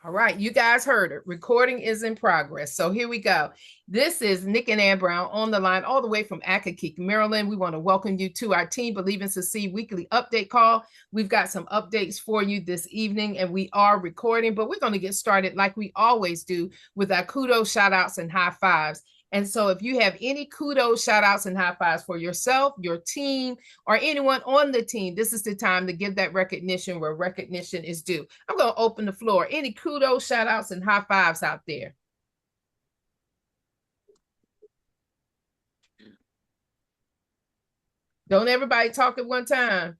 All right, you guys heard it. Recording is in progress. So here we go. This is Nick and Ann Brown on the line all the way from Accokeek, Maryland. We want to welcome you to our Team Believe and Succeed weekly update call. We've got some updates for you this evening, and we are recording, but we're going to get started like we always do with our kudos, shout outs, and high fives. And so if you have any kudos, shout outs, and high fives for yourself, your team, or anyone on the team, this is the time to give that recognition where recognition is due. I'm going to open the floor. Any kudos, shout outs, and high fives out there? Don't everybody talk at one time.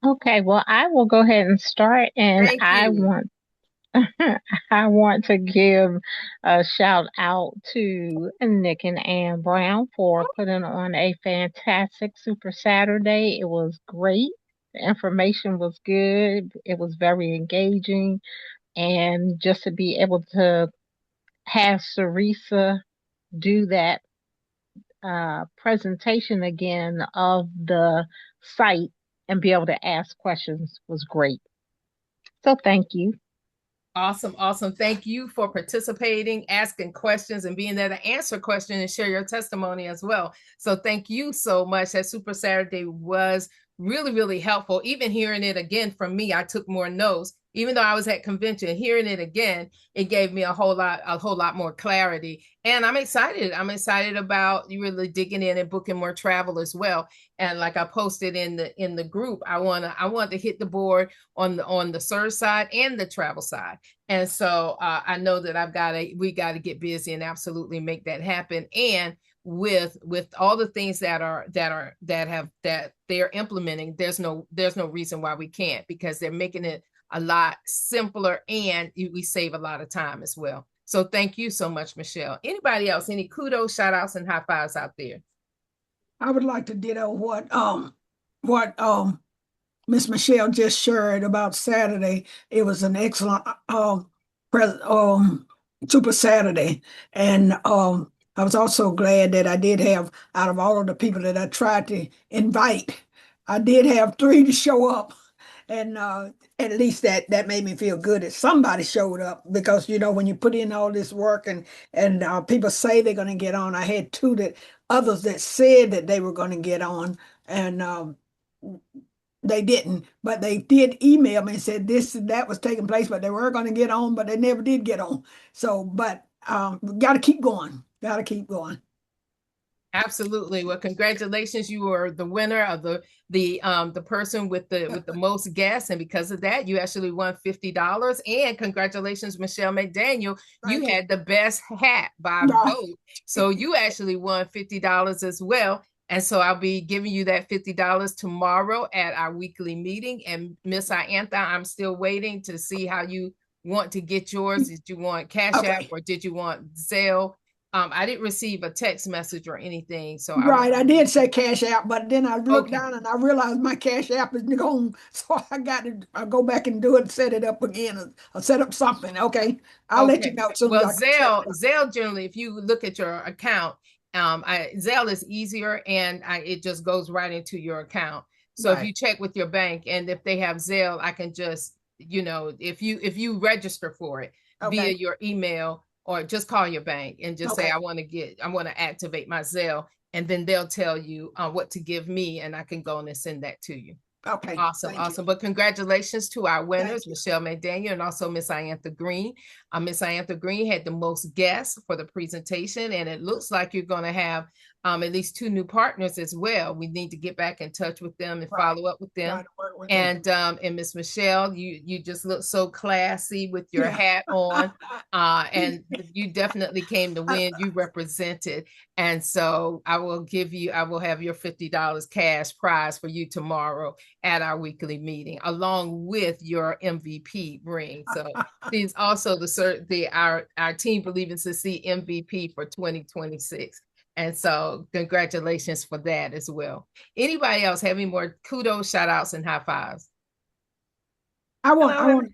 Okay, well, I will go ahead and start, and Thank I you. want I want to give a shout out to Nick and Ann Brown for putting on a fantastic Super Saturday. It was great. The information was good. It was very engaging, and just to be able to have Sarisa do that presentation again of the site and be able to ask questions was great. So thank you. Awesome, awesome. Thank you for participating, asking questions, and being there to answer questions and share your testimony as well. So thank you so much. That Super Saturday was really, really helpful. Even hearing it again from me, I took more notes. Even though I was at convention, hearing it again, it gave me a whole lot more clarity. And I'm excited. I'm excited about you really digging in and booking more travel as well. And like I posted in the group, I want to hit the board on the search side and the travel side. And so I know that we got to get busy and absolutely make that happen. And with all the things that they're implementing, there's no reason why we can't, because they're making it a lot simpler and we save a lot of time as well. So thank you so much, Michelle. Anybody else? Any kudos, shout outs, and high fives out there? I would like to ditto what Miss Michelle just shared about Saturday. It was an excellent pres Super Saturday. And I was also glad that I did have, out of all of the people that I tried to invite, I did have three to show up. And at least that made me feel good that somebody showed up, because when you put in all this work and people say they're going to get on. I had two that others that said that they were going to get on, and they didn't, but they did email me and said this and that was taking place, but they were going to get on, but they never did get on. So, but got to keep going. Got to keep going. Absolutely. Well, congratulations. You were the winner of the person with the most guests. And because of that, you actually won $50. And congratulations, Michelle McDaniel. You Thank you. had the best hat by Right. vote. So you actually won $50 as well. And so I'll be giving you that $50 tomorrow at our weekly meeting. And Miss Iantha, I'm still waiting to see how you want to get yours. Did you want Cash App Okay. or did you want Zelle? I didn't receive a text message or anything, so I was Right, I did say cash app, but then I looked okay. down and I realized my cash app is gone, so I got to I go back and do it, set it up again, or set up something. Okay, I'll let you Okay. know as soon as Well, I can set it up. Zelle generally, if you look at your account, Zelle is easier and it just goes right into your account. So if Right. you check with your bank and if they have Zelle, I can just, if you register for it via Okay. your email or just call your bank and just say, Okay. I want to activate my Zelle, and then they'll tell you what to give me and I can go and send that to you. Okay. Awesome, Thank you. awesome. But congratulations to our winners, Thank you. Michelle McDaniel and also Miss Iantha Green. Miss Iantha Green had the most guests for the presentation, and it looks like you're going to have at least two new partners as well. We need to get back in touch with them and Right. follow up with Try them. to work with them. And Miss Michelle, you just look so classy with your Yeah. hat on. And you definitely came to win. You represented. And so I will have your $50 cash prize for you tomorrow at our weekly meeting, along with your MVP ring. So she's also our Team Believe and Succeed MVP for 2026. And so congratulations for that as well. Anybody else having more kudos, shout outs, and high fives? I Hello, want, everybody.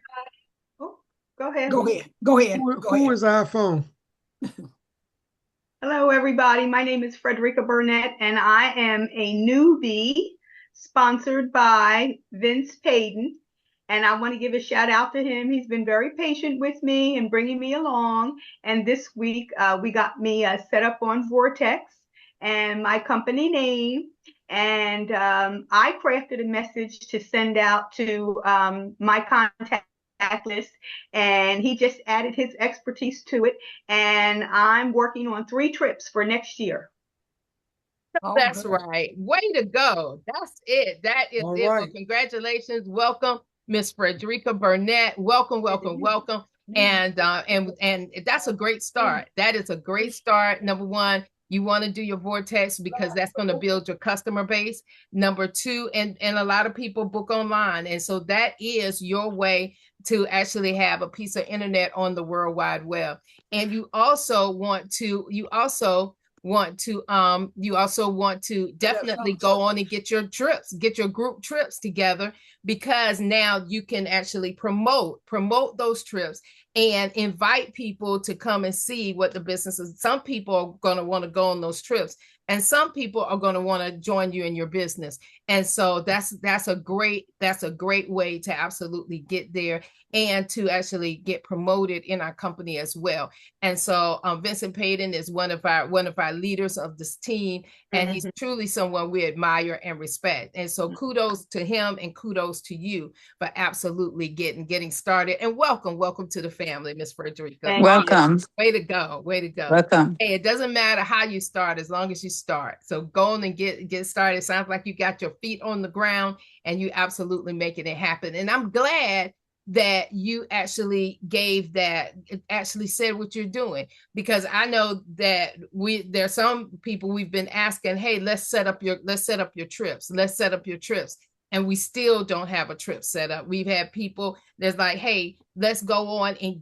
Oh, go ahead. go ahead. Go ahead. Go Who ahead. is iPhone? Hello, everybody. My name is Frederica Burnett, and I am a newbie sponsored by Vince Payton. and I want to give a shout out to him. He's been very patient with me and bringing me along. And this week, we got me set up on Vortex and my company name. And I crafted a message to send out to my contact list, and he just added his expertise to it. And I'm working on 3 trips for next year. That's right. Way to go. That's it. That is All it. Well, right. congratulations. Welcome, Miss Frederica Burnett. Welcome, welcome, welcome. And that's a great start. That is a great start. Number one, you want to do your vortex because that's going to build your customer base. Number two, and a lot of people book online. And so that is your way to actually have a piece of internet on the World Wide Web. And you also want to definitely go on and get your trips, get your group trips together, because now you can actually promote those trips and invite people to come and see what the business is. Some people are going to want to go on those trips, and some people are going to want to join you in your business. And so that's a great way to absolutely get there and to actually get promoted in our company as well. And so Vincent Payton is one of our leaders of this team, and he's truly someone we admire and respect. And so kudos to him and kudos to you for absolutely getting started. And welcome to the family, Miss Frederica. Welcome. Way to go. Welcome. Hey, it doesn't matter how you start as long as you start. So go on and get started. It sounds like you got your feet on the ground and you absolutely making it happen. And I'm glad that you actually said what you're doing, because I know that there's some people we've been asking, hey, let's set up your trips. And we still don't have a trip set up. We've had people that's like, hey, let's go on and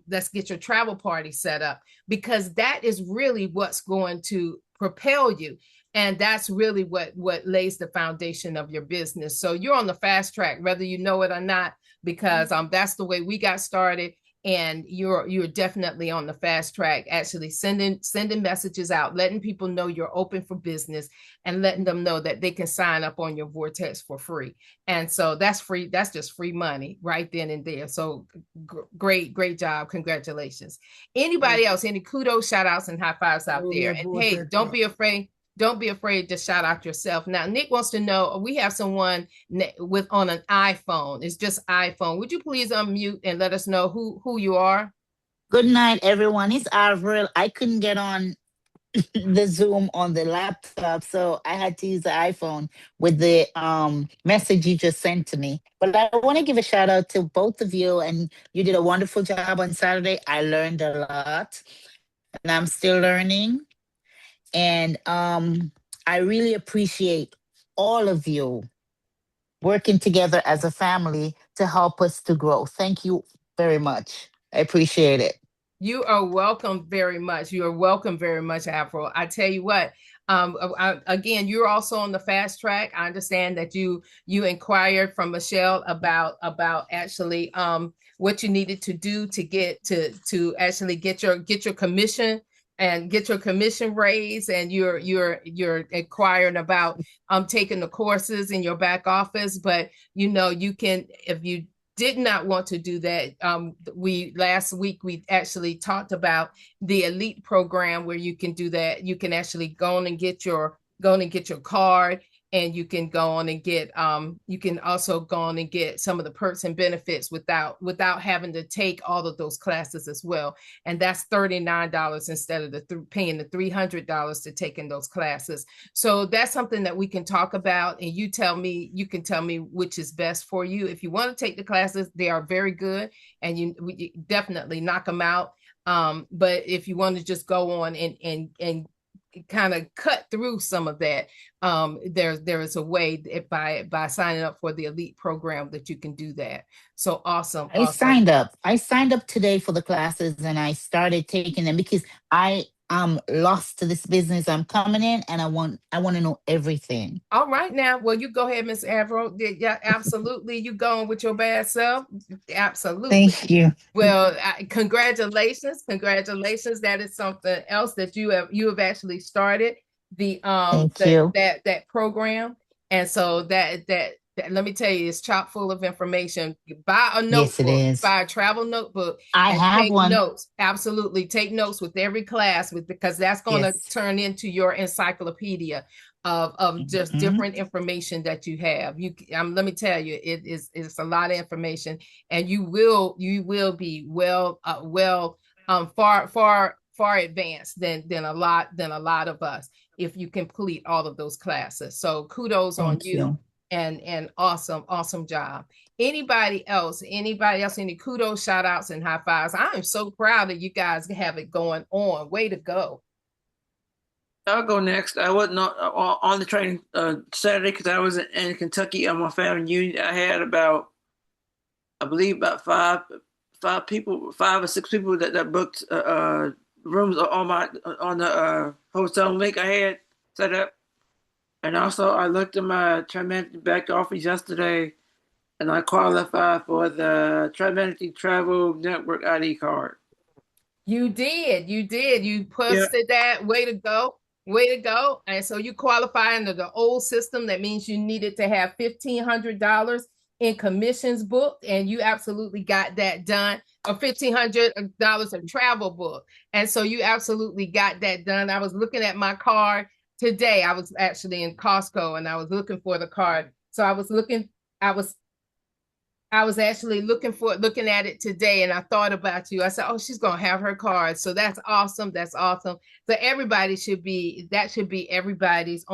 let's get your travel party set up, because that is really what's going to propel you. And that's really what lays the foundation of your business. So you're on the fast track, whether you know it or not, because that's the way we got started. And you're definitely on the fast track, actually sending messages out, letting people know you're open for business, and letting them know that they can sign up on your Vortex for free. And so that's free. That's just free money right then and there. So great job. Congratulations. Anybody else? Any kudos, shout outs, and high fives out there? And hey, don't be afraid. Don't be afraid to shout out yourself. Now, Nick wants to know, we have someone on an iPhone. It's just iPhone. Would you please unmute and let us know who you are? Good night, everyone. It's Avril. I couldn't get on the Zoom on the laptop, so I had to use the iPhone with the message you just sent to me. But I want to give a shout out to both of you, and you did a wonderful job on Saturday. I learned a lot, and I'm still learning. And I really appreciate all of you working together as a family to help us to grow. Thank you very much. I appreciate it. You are welcome very much. You are welcome very much, Afro. I tell you what, again, you're also on the fast track. I understand that you inquired from Michelle about actually what you needed to do to get to actually get your commission and get your commission raise, and you're inquiring about taking the courses in your back office. But you can, if you did not want to do that, last week we actually talked about the elite program where you can do that. You can actually go on and get your card, and you can go on and get you can also go on and get some of the perks and benefits without having to take all of those classes as well. And that's $39 instead of paying the $300 to taking those classes. So that's something that we can talk about, and you can tell me which is best for you. If you want to take the classes, they are very good, and you definitely knock them out. But if you want to just go on and kind of cut through some of that, there is a way by signing up for the elite program that you can do that. So awesome. I signed up today for the classes, and I started taking them because I am lost to this business. I'm coming in, and I want to know everything. All right, now, well, you go ahead, Miss Avro. Yeah, absolutely. You going with your bad self? Absolutely. Thank you. Well, congratulations. That is something else that you have actually started that program. And so that Let me tell you, it's chock full of information. Buy a Yes, it notebook, is. buy a travel notebook, I and have take one. notes. Absolutely, take notes with every class, because that's going to Yes. turn into your encyclopedia of just Mhm. different information that you have. Let me tell you, it's a lot of information, and you will be far advanced than a lot of us if you complete all of those classes. So kudos on Thank you, you. and awesome job. Anybody else, any kudos, shout outs, and high fives? I am so proud that you guys have it going on. Way to go. I'll go next. I wasn't on the train Saturday because I was in Kentucky on my family union. I had I believe, about five people, 5 or 6 people that booked rooms on the hotel link I had set up. And also, I looked at my Tri-Manity back office yesterday, and I qualified for the Tri-Manity Travel Network ID card. You Yeah. posted that. Way to go. Way to go. And so you qualify under the old system. That means you needed to have $1,500 in commissions booked, and you absolutely got that done. Or $1,500 of travel booked. And so you absolutely got that done. I was looking at my card today. I was actually in Costco and I was looking for the card. So I was actually looking at it today, and I thought about you. I said, "Oh, she's gonna have her card." So that's awesome. That's awesome. So that should be everybody's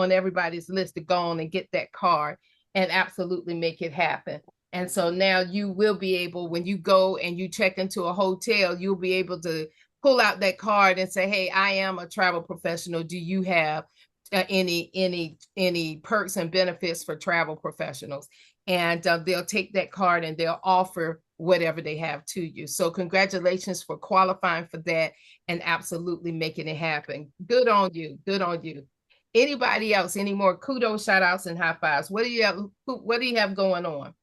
list to go on and get that card and absolutely make it happen. And so now you will be able, when you go and you check into a hotel, you'll be able to pull out that card and say, "Hey, I am a travel professional. Do you have any perks and benefits for travel professionals?" And they'll take that card and they'll offer whatever they have to you. So congratulations for qualifying for that and absolutely making it happen. Good on you. Good on you. Anybody else? Any more kudos, shout outs, and high fives? What do you have going on?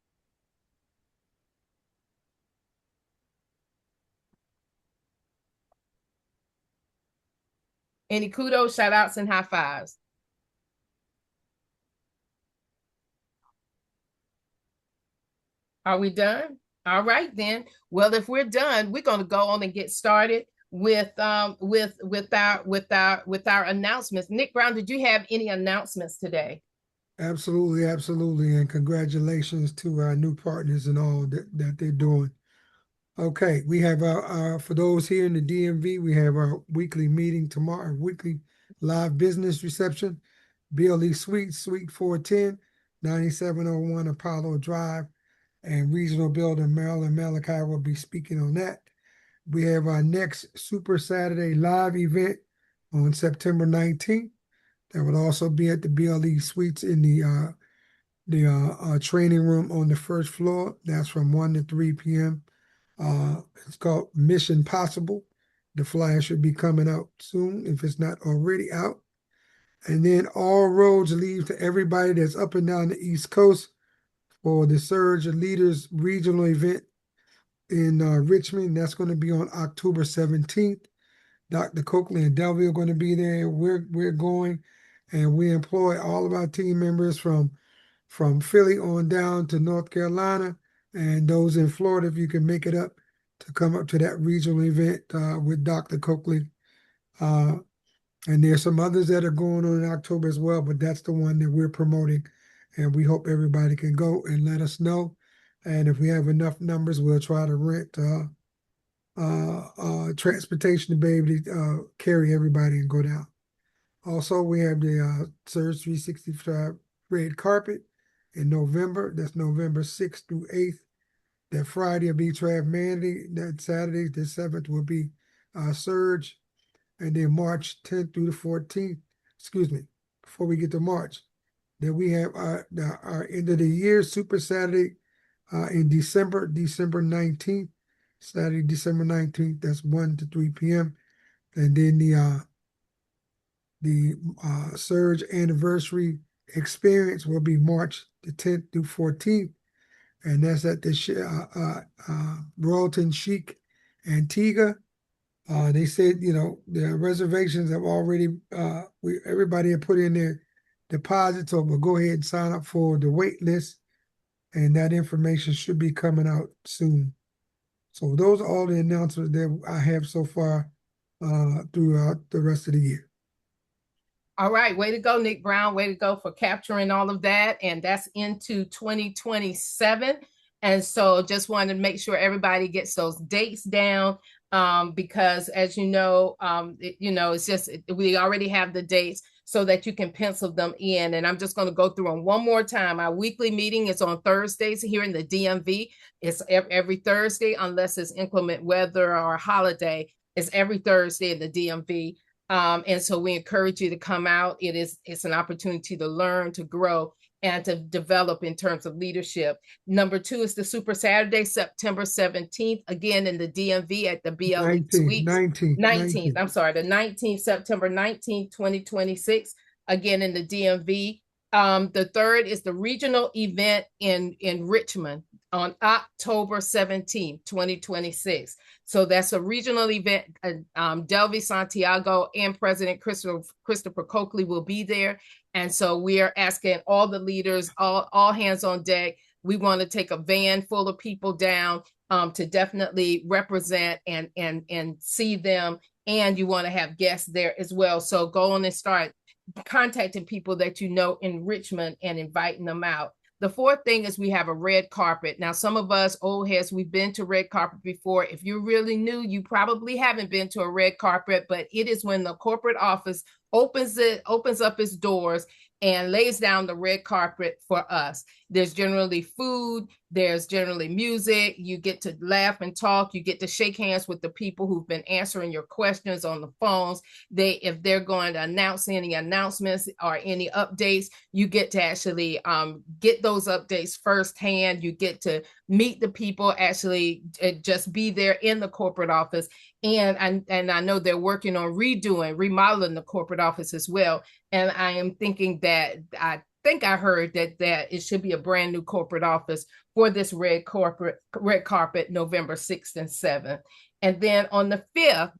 Any kudos, shout outs, and high fives? Are we done? All right then. Well, if we're done, we're going to go on and get started with our announcements. Nick Brown, did you have any announcements today? Absolutely, absolutely, and congratulations to our new partners and all that they're doing. Okay, we have our for those here in the DMV, we have our weekly meeting tomorrow, weekly live business reception, BLE Suite 410, 9701 Apollo Drive, and Regional Builder Marilyn Malachi will be speaking on that. We have our next Super Saturday live event on September 19th. That will also be at the BLE Suites in the training room on the first floor. That's from 1 to 3 p.m. It's called Mission Possible. The flyer should be coming out soon if it's not already out. And then all roads lead to everybody that's up and down the East Coast for the Surge Leaders Regional event in Richmond. That's going to be on October 17th. Dr. Coakley and Delvey are going to be there. We're going, and we employ all of our team members from Philly on down to North Carolina, and those in Florida, if you can make it up, to come up to that regional event with Dr. Coakley. And there's some others that are going on in October as well, but that's the one that we're promoting, and we hope everybody can go and let us know. And if we have enough numbers, we'll try to rent transportation to be able to carry everybody and go down. Also, we have the Surge 365 red carpet in November. That's November 6th through 8th. That Friday will be Trav Mandy. That Saturday, the 7th, will be Surge. And then March 10th through the 14th, excuse me, before we get to March, then we have our end of the year Super Saturday in December 19th. Saturday, December 19th, that's 1 to 3 p.m. And then the Surge anniversary experience will be March the 10th through 14th, and that's at the Royalton Chic Antigua. They said, the reservations have already, everybody had put in their deposits, so we'll go ahead and sign up for the wait list and that information should be coming out soon. So those are all the announcements that I have so far throughout the rest of the year. All right, way to go, Nick Brown. Way to go for capturing all of that. And that's into 2027. And so just wanted to make sure everybody gets those dates down, because as you know, it's just, we already have the dates so that you can pencil them in. And I'm just going to go through them one more time. Our weekly meeting is on Thursdays here in the DMV. It's every Thursday, unless it's inclement weather or a holiday. It's every Thursday in the DMV. And so we encourage you to come out. It's an opportunity to learn, to grow, and to develop in terms of leadership. Number 2 is the Super Saturday, September 17th, again in the DMV at the BLE 19th, Suites. 19th. I'm sorry, the 19th, September 19th, 2026, again in the DMV. The 3rd is the regional event in Richmond on October 17th, 2026. So that's a regional event. Delvi Santiago and President Christopher Coakley will be there. And so we are asking all the leaders, all hands on deck. We want to take a van full of people down to definitely represent and see them. And you want to have guests there as well. So go on and start contacting people that you know in Richmond and inviting them out. The 4th thing is we have a red carpet. Now, some of us old heads, we've been to red carpet before. If you're really new, you probably haven't been to a red carpet, but it is when the corporate office opens up its doors and lays down the red carpet for us. There's generally food, there's generally music, you get to laugh and talk, you get to shake hands with the people who've been answering your questions on the phones. If they're going to announce any announcements or any updates, you get to actually get those updates firsthand. You get to meet the people, actually just be there in the corporate office. And I know they're working on remodeling the corporate office as well. And I am thinking that I heard that it should be a brand new corporate office for this red carpet, November 6th and 7th. And then on the 5th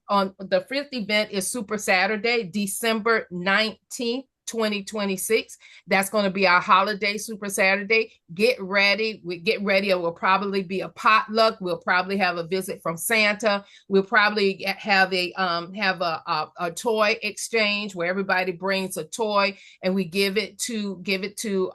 event is Super Saturday, December 19th. 2026. That's going to be our holiday Super Saturday. Get ready. It will probably be a potluck. We'll probably have a visit from Santa. We'll probably have a toy exchange where everybody brings a toy and we give it to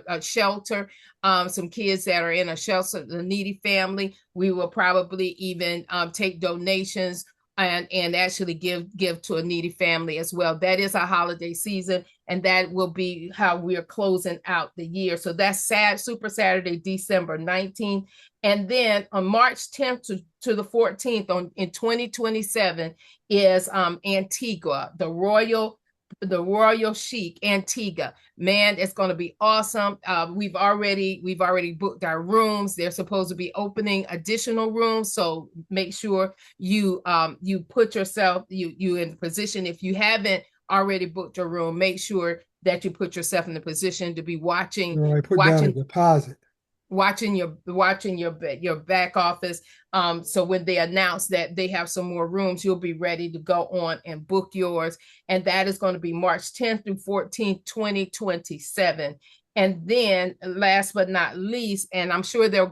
a shelter. Some kids that are in a shelter, the needy family. We will probably even take donations and actually give to a needy family as well. That is our holiday season, and that will be how we're closing out the year. So that's Super Saturday, December 19th. And then on March 10th to the 14th in 2027 is Antigua, the Royal Chic Antigua. Man, it's going to be awesome. We've already booked our rooms. They're supposed to be opening additional rooms, so make sure you put yourself you in position. If you haven't already booked a room, make sure that you put yourself in the position to be watching down a deposit. Watching your back office. So when they announce that they have some more rooms, you'll be ready to go on and book yours. And that is going to be March 10th through 14th, 2027. And then last but not least, and I'm sure there's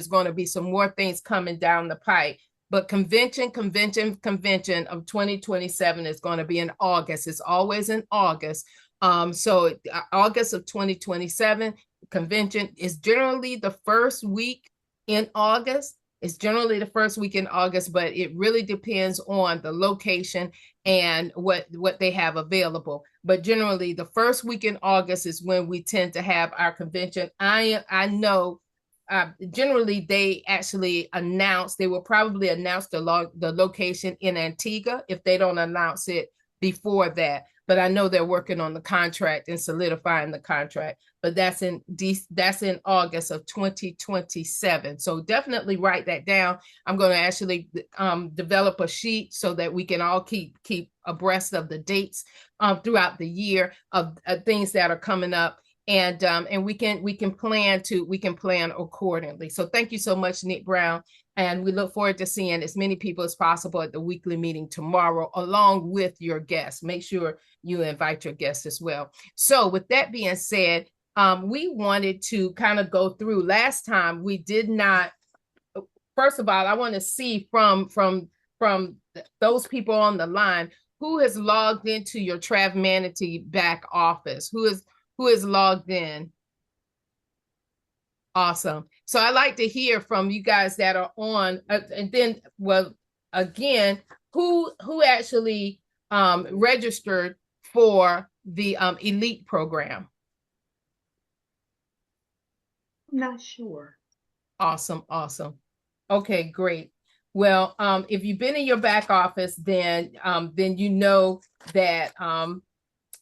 going to be some more things coming down the pipe, but convention of 2027 is going to be in August. It's always in August. So August of 2027, convention is generally the first week in August. It's generally the first week in August, but it really depends on the location and what they have available. But generally, the first week in August is when we tend to have our convention. I know generally they will probably announce the location in Antigua if they don't announce it before that. But I know they're working on the contract and solidifying the contract. But that's in August of 2027. So definitely write that down. I'm going to actually develop a sheet so that we can all keep abreast of the dates throughout the year of things that are coming up. And we can plan accordingly. So thank you so much, Nick Brown. And we look forward to seeing as many people as possible at the weekly meeting tomorrow, along with your guests. Make sure you invite your guests as well. So with that being said, we wanted to kind of go through. Last time we did not. First of all, I want to see from those people on the line who has logged into your TravManity back office. Who is logged in? Awesome. So I like to hear from you guys that are on, and then, well, again, who actually registered for the elite program? I'm not sure. Awesome, awesome. Okay, great. Well, if you've been in your back office, then you know that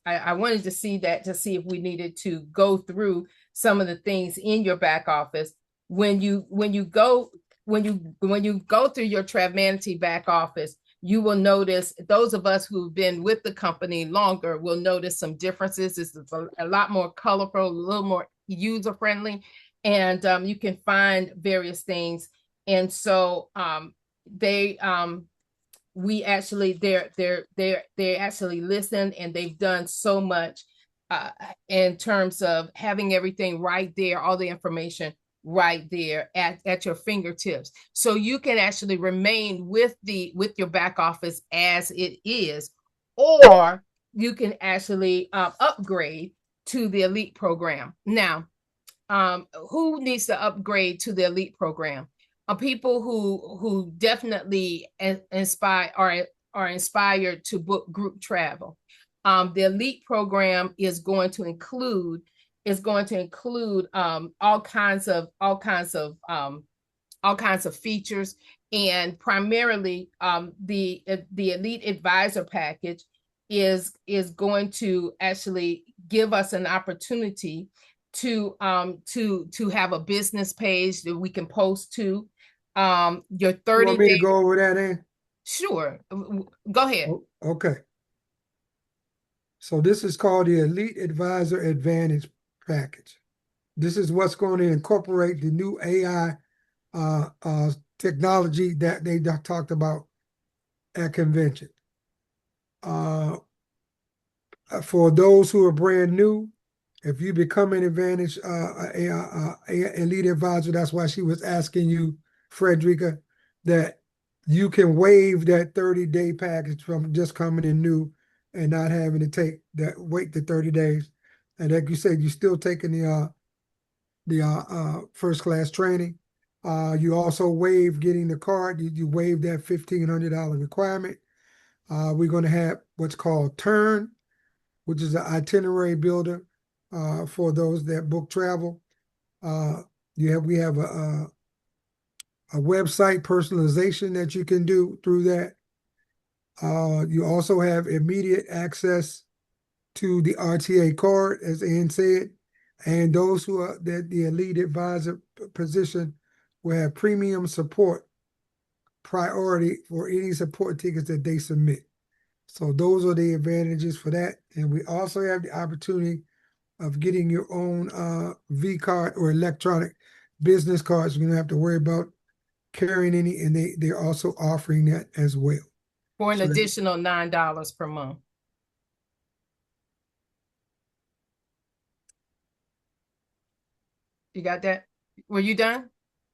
I wanted to see that to see if we needed to go through some of the things in your back office. When you go through your TravManity back office, you will notice, those of us who've been with the company longer will notice some differences. It's a lot more colorful, a little more user friendly, and you can find various things. And so they we actually they actually listen, and they've done so much in terms of having everything right there, all the information right there at your fingertips, so you can actually remain with your back office as it is, or you can actually upgrade to the elite program. Now, who needs to upgrade to the elite program? People who definitely inspire are inspired to book group travel. The elite program is going to include all kinds of features, and primarily the elite advisor package is going to actually give us an opportunity to have a business page that we can post to. Your 30 You want me to day. go over that, Ann? Sure. Go ahead. Okay. So this is called the Elite Advisor Advantage package. This is what's going to incorporate the new AI technology that they talked about at convention. For those who are brand new, if you become an Advantage Elite Advisor, that's why she was asking you, Frederica, that you can waive that 30-day package from just coming in new and not having to wait the 30 days. And like you said, you're still taking the first class training. You also waive getting the card. You waive that $1,500 requirement. We're going to have what's called Turn, which is an itinerary builder for those that book travel. We have a website personalization that you can do through that. You also have immediate access to the RTA card, as Ann said, and those who are that the elite advisor position will have premium support priority for any support tickets that they submit. So those are the advantages for that. And we also have the opportunity of getting your own V card or electronic business cards. You don't have to worry about carrying any, and they're also offering that as well. For an additional $9 per month. You got that? Were you done?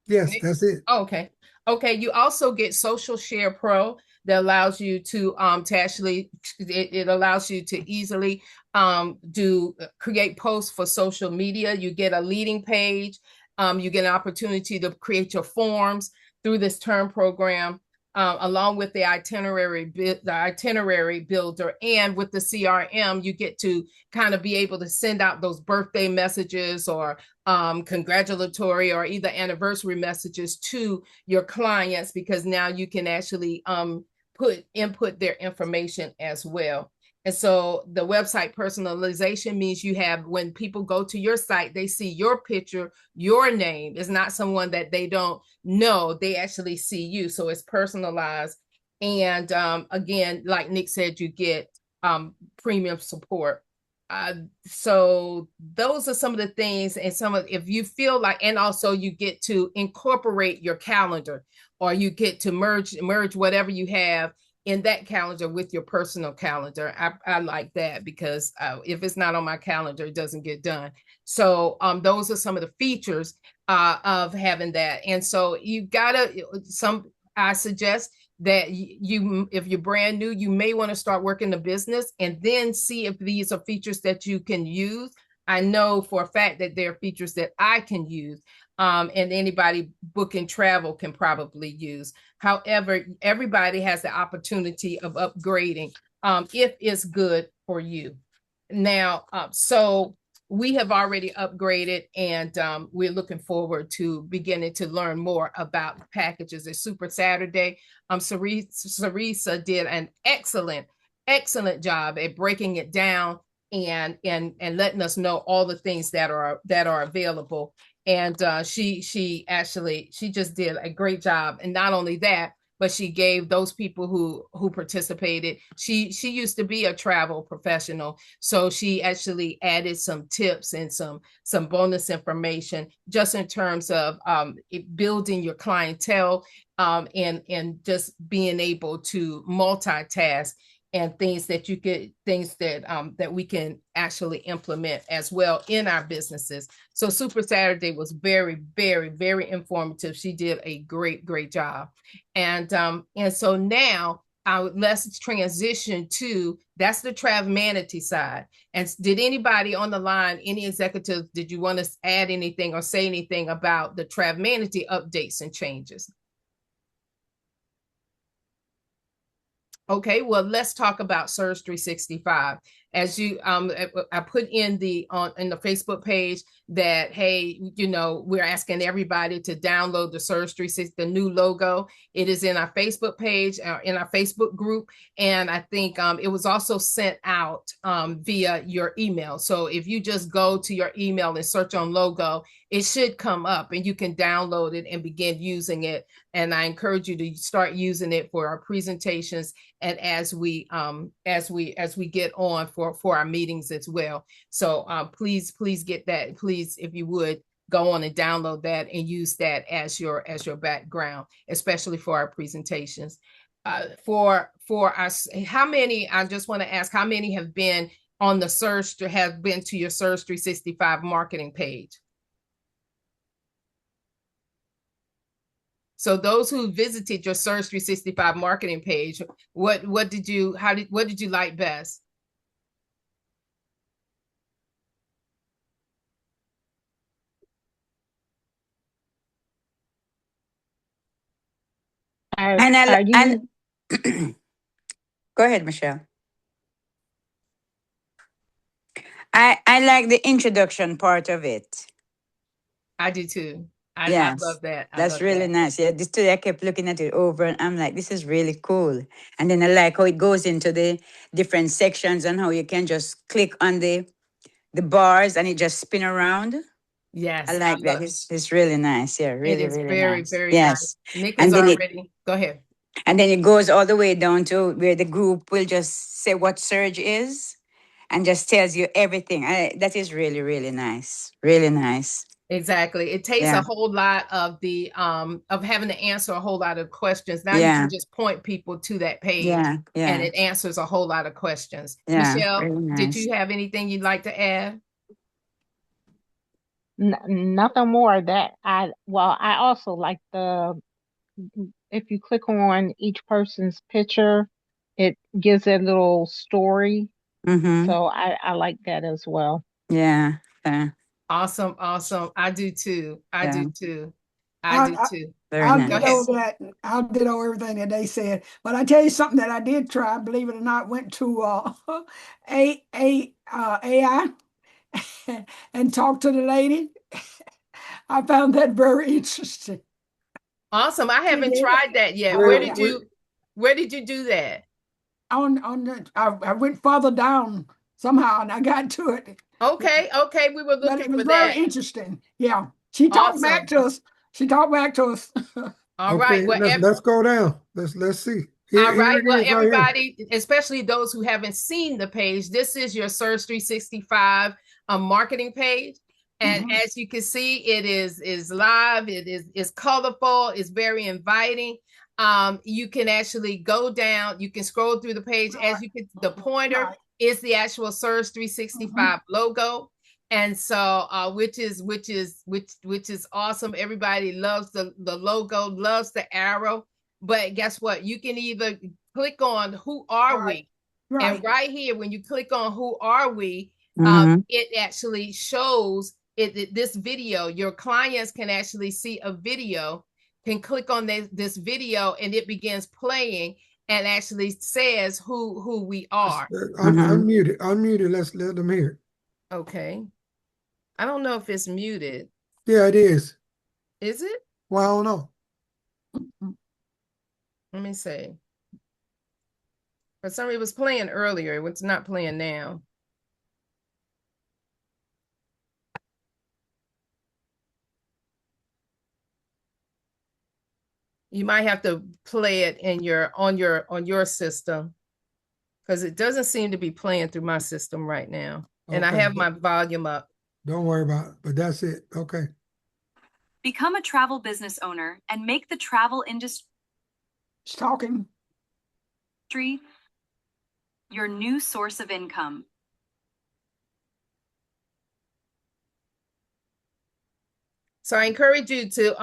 Yes, that's it. Oh, okay. Okay. You also get Social Share Pro that allows you to actually it allows you to easily create posts for social media. You get a leading page. You get an opportunity to create your forms through this term program. Along with the itinerary builder, and with the CRM, you get to kind of be able to send out those birthday messages or congratulatory or either anniversary messages to your clients, because now you can actually input their information as well. And so the website personalization means you have, when people go to your site, they see your picture, your name. It's not someone that they don't know. They actually see you. So it's personalized. And again, like Nick said, you get premium support. So those are some of the things, and if you feel like, and also you get to incorporate your calendar, or you get to merge whatever you have in that calendar with your personal calendar. I like that because if it's not on my calendar, it doesn't get done. So those are some of the features of having that. And so you gotta I suggest that you if you're brand new, you may want to start working the business and then see if these are features that you can use. I know for a fact that there are features that I can use, and anybody booking travel can probably use. However, everybody has the opportunity of upgrading if it's good for you. Now, so we have already upgraded, and we're looking forward to beginning to learn more about packages. It's Super Saturday. Sarisa did an excellent job at breaking it down and letting us know all the things that are available. And she just did a great job. And not only that, but she gave those people who participated. She used to be a travel professional, so she actually added some tips and some bonus information just in terms of building your clientele, and just being able to multitask, and things that we can actually implement as well in our businesses. So Super Saturday was very, very, very informative. She did a great job. And so now let's transition to, that's the Travmanity side. And did anybody on the line, any executives, did you want to add anything or say anything about the Travmanity updates and changes? Okay, well, let's talk about Surge 365. As you, I put in the Facebook page that, hey, we're asking everybody to download the Surge 360, the new logo. It is in our Facebook page, in our Facebook group, and I think it was also sent out via your email. So if you just go to your email and search on logo, it should come up, and you can download it and begin using it. And I encourage you to start using it for our presentations, and as we get on for our meetings as well. So please get that. Please, if you would, go on and download that and use that as your background, especially for our presentations. For us, how many? I just want to ask, how many have been on the Surge, have been to your Surge 365 marketing page? So those who visited your Surge 365 marketing page, what did you like best? Are you? Go ahead, Michelle. I like the introduction part of it. I do too. I Yes, love that. that's really nice. Yeah, this today I kept looking at it over, and I'm like, this is really cool. And then I like how it goes into the different sections and how you can just click on the bars and it just spin around. Yes, I like that. It's really nice. Yeah, it really, is really very, nice. very nice. Yes. Nick is And then already, go ahead. and then it goes all the way down to where the group will just say what Surge is and just tells you everything. That is really, really nice. Really nice. Exactly. It takes a whole lot of the of having to answer a whole lot of questions. Now you can just point people to that page, and it answers a whole lot of questions. Michelle, really nice. did you have anything you'd like to add? Nothing more. That I also like if you click on each person's picture, it gives a little story. Mm-hmm. So I like that as well. Yeah. Awesome. I do too. I do too. Very I'll nice. ditto everything that they said. But I tell you something that I did try, believe it or not, went to AI and talked to the lady. I found that very interesting. Awesome. I haven't tried that yet. Where did you do that? I went further down somehow and I got to it. Okay, we were But looking it was for very that. interesting. Yeah. She talked back to us. All right. Well, let's go down. Let's see. All right. Well, everybody, right, especially those who haven't seen the page, this is your Surge 365 marketing page. And as you can see, it is live. It is colorful. It's very inviting. you can actually go down, you can scroll through the page as you can, the pointer is the actual Surge 365 logo. And so which is awesome. Everybody loves the logo, loves the arrow. But guess what? You can either click on who are we? And right here, when you click on who are we, it actually shows this video. Your clients can actually see a video, can click on this video, and it begins playing and actually says who we are. Unmute it. Let's let them hear it. Okay. I don't know if it's muted. Yeah, it is. Is it? Well, I don't know. Let me see. For some reason, it was playing earlier. It's not playing now. You might have to play it in on your system, because it doesn't seem to be playing through my system right now. And I have my volume up. Don't worry about it, but that's it. Okay. Become a travel business owner and make the travel industry your new source of income. So I encourage you to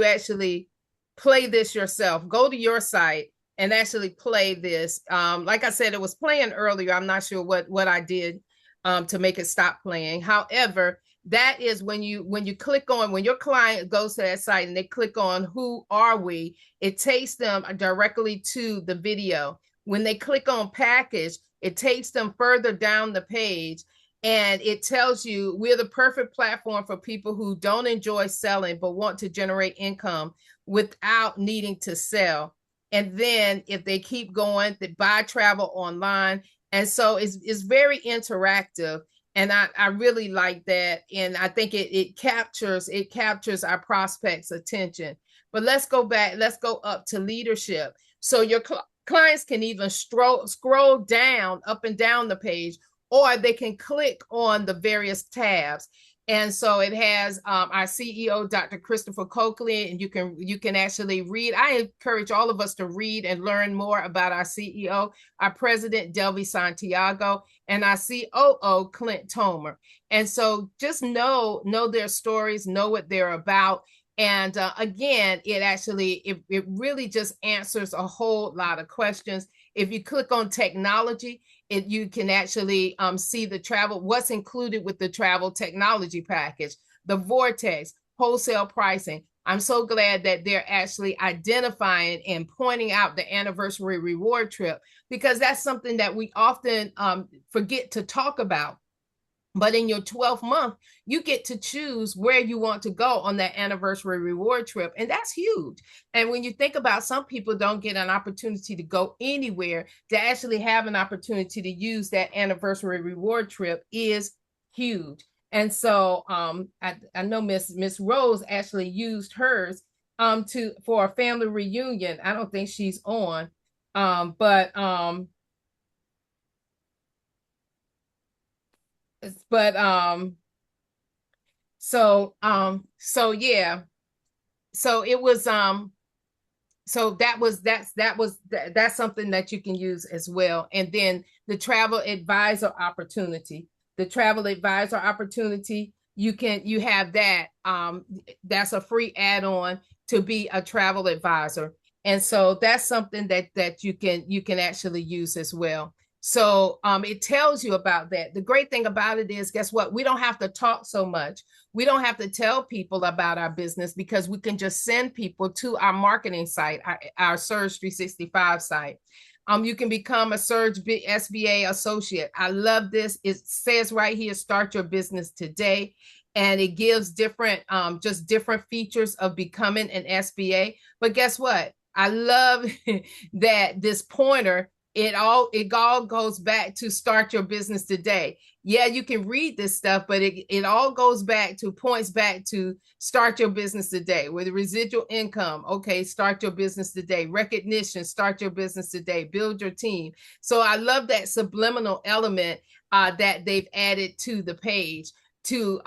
actually play this yourself. Go to your site and actually play this. Like I said, it was playing earlier. I'm not sure what I did to make it stop playing. However, that is when you click on, when your client goes to that site and they click on who are we, it takes them directly to the video. When they click on package, it takes them further down the page. And it tells you we're the perfect platform for people who don't enjoy selling but want to generate income without needing to sell. And then if they keep going, they buy travel online. And so it's very interactive. And I really like that. And I think it captures our prospects' attention. But let's go back, let's go up to leadership. So your clients can even scroll down, up and down the page, or they can click on the various tabs. And so it has our CEO, Dr. Christopher Coakley, and you can actually read. I encourage all of us to read and learn more about our CEO, our president, Delvi Santiago, and our COO, Clint Tomer. And so just know their stories, know what they're about. And again, it really just answers a whole lot of questions. If you click on technology, you can actually see the travel, what's included with the travel technology package, the vortex, wholesale pricing. I'm so glad that they're actually identifying and pointing out the anniversary reward trip, because that's something that we often forget to talk about. But in your 12th month, you get to choose where you want to go on that anniversary reward trip. And that's huge. And when you think about, some people don't get an opportunity to go anywhere, to actually have an opportunity to use that anniversary reward trip is huge. And so I know Miss Rose actually used hers for a family reunion. I don't think she's on, but yeah, so it was so that's something that you can use as well. And then the travel advisor opportunity, you have that. That's a free add-on to be a travel advisor. And so that's something that you can actually use as well. So it tells you about that. The great thing about it is, guess what? We don't have to talk so much. We don't have to tell people about our business, because we can just send people to our marketing site, our Surge 365 site. You can become a Surge SBA associate. I love this. It says right here, start your business today. And it gives different features of becoming an SBA. But guess what? I love that this pointer, it all goes back to start your business today. Yeah, you can read this stuff, but it all points back to start your business today. With residual income, okay, start your business today. Recognition, start your business today. Build your team. So I love that subliminal element that they've added to the page to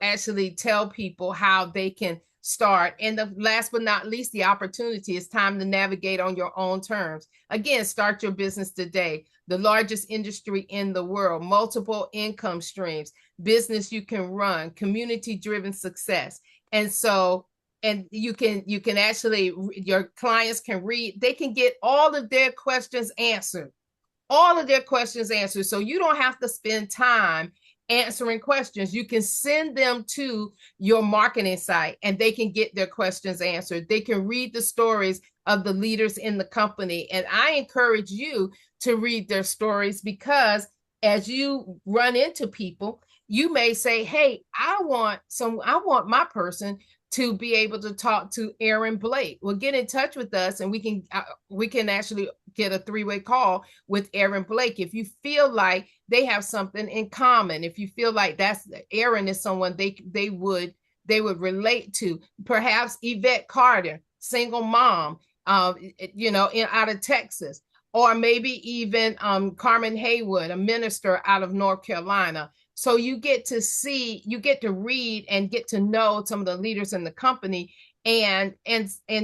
actually tell people how they can start. And the last but not least, the opportunity. It's time to navigate on your own terms. Again, start your business today. The largest industry in the world, multiple income streams, business you can run, community-driven success. And so, and you can actually, your clients can read, they can get all of their questions answered. All of their questions answered. So you don't have to spend time answering questions. You can send them to your marketing site and they can get their questions answered. They can read the stories of the leaders in the company. And I encourage you to read their stories, because as you run into people, you may say, hey, I want my person to be able to talk to Aaron Blake. Well, get in touch with us and we can actually get a 3-way call with Aaron Blake. If you feel like they have something in common, if you feel like Aaron is someone they would relate to, perhaps Yvette Carter, single mom, out of Texas, or maybe even Carmen Haywood, a minister out of North Carolina. So you get to read and get to know some of the leaders in the company, and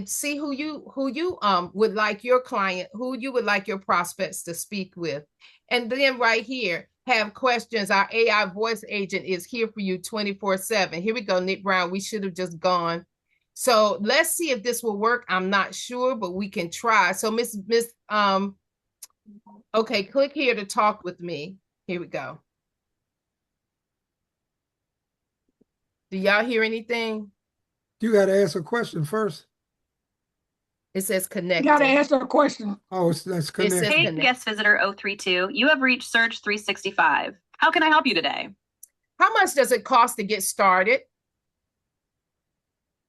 see who you would like your client, who you would like your prospects to speak with. And then right here, have questions. Our AI voice agent is here for you 24/7. Here we go, Nick Brown. We should have just gone. So let's see if this will work. I'm not sure, but we can try. So okay, click here to talk with me. Here we go. Do y'all hear anything? You got to ask a question first. It says connected. You got to answer a question. Oh, that's connected. Hey, guest visitor 032, you have reached Surge 365. How can I help you today? How much does it cost to get started?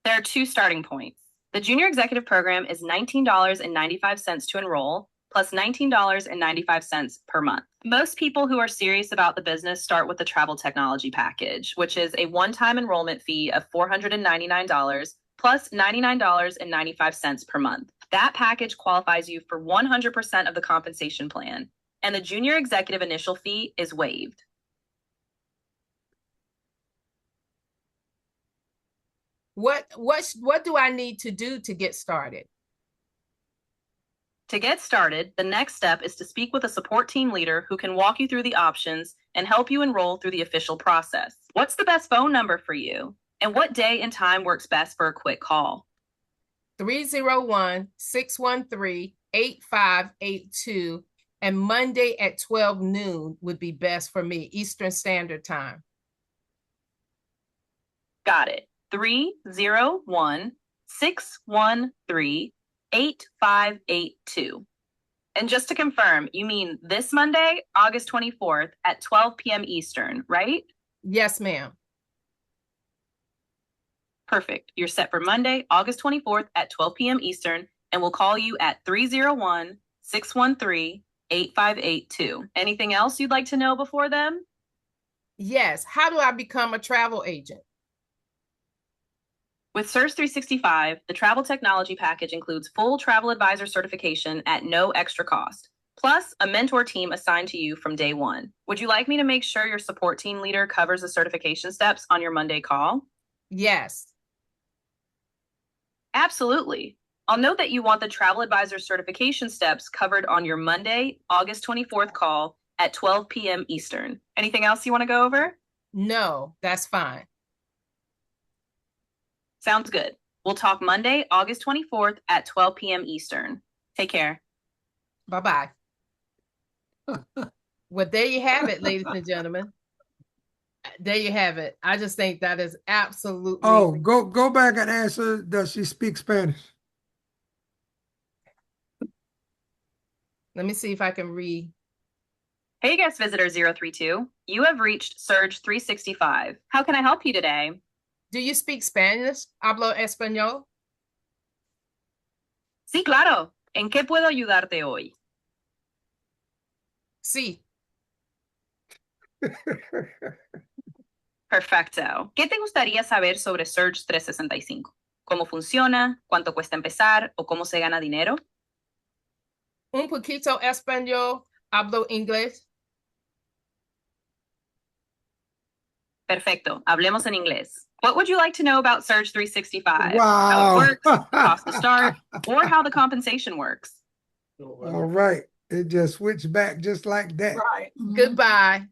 There are 2 starting points. The Junior Executive Program is $19.95 to enroll, plus $19.95 per month. Most people who are serious about the business start with the Travel Technology Package, which is a one-time enrollment fee of $499 plus $99.95 per month. That package qualifies you for 100% of the compensation plan, and the Junior Executive initial fee is waived. What do I need to do to get started? To get started, the next step is to speak with a support team leader who can walk you through the options and help you enroll through the official process. What's the best phone number for you? And what day and time works best for a quick call? 301-613-8582, and Monday at 12 noon would be best for me, Eastern Standard Time. Got it. 301-613-8582. And just to confirm, you mean this Monday, August 24th at 12 p.m. Eastern, right? Yes, ma'am. Perfect. You're set for Monday, August 24th at 12 p.m. Eastern, and we'll call you at 301-613-8582. Anything else you'd like to know before then? Yes. How do I become a travel agent? With Surge 365, the travel technology package includes full travel advisor certification at no extra cost, plus a mentor team assigned to you from day one. Would you like me to make sure your support team leader covers the certification steps on your Monday call? Yes. Absolutely. I'll note that you want the travel advisor certification steps covered on your Monday, August 24th call at 12 p.m. Eastern. Anything else you want to go over? No, that's fine. Sounds good. We'll talk Monday, August 24th at 12 p.m. Eastern. Take care. Bye-bye. Well, there you have it, ladies and gentlemen. There you have it. I just think that is absolutely. Oh, go back and ask her, does she speak Spanish? Let me see if I can read. Hey, guest visitor 032. You have reached Surge 365. How can I help you today? Do you speak Spanish? ¿Hablo español? Sí, claro. ¿En qué puedo ayudarte hoy? Sí. Perfecto. ¿Qué te gustaría saber sobre Surge 365? ¿Cómo funciona? ¿Cuánto cuesta empezar? ¿O cómo se gana dinero? Un poquito español. ¿Hablo inglés? Perfecto. Hablemos en inglés. What would you like to know about Surge 365? Wow. How it works, cost to start, or how the compensation works? All right. It just switched back just like that. Right. Goodbye.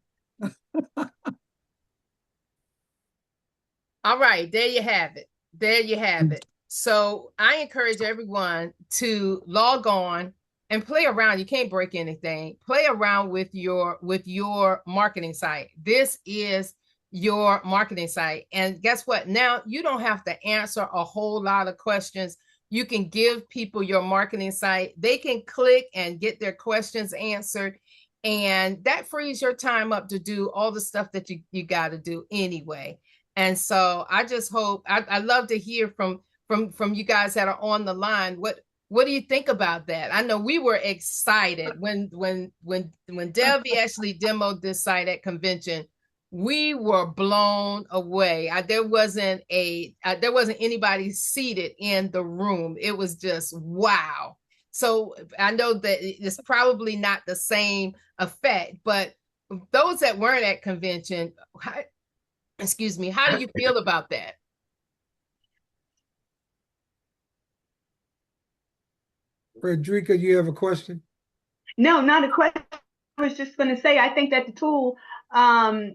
All right, there you have it. There you have it. So I encourage everyone to log on and play around. You can't break anything. Play around with your marketing site. This is your marketing site. And guess what? Now you don't have to answer a whole lot of questions. You can give people your marketing site. They can click and get their questions answered. And that frees your time up to do all the stuff that you got to do anyway. And so I just hope I love to hear from you guys that are on the line. What do you think about that? I know we were excited when Debbie actually demoed this site at convention. We were blown away. There wasn't anybody seated in the room. It was just wow. So I know that it's probably not the same effect, but those that weren't at convention, excuse me, how do you feel about that? Frederica, you have a question? No, not a question. I was just going to say, I think that the tool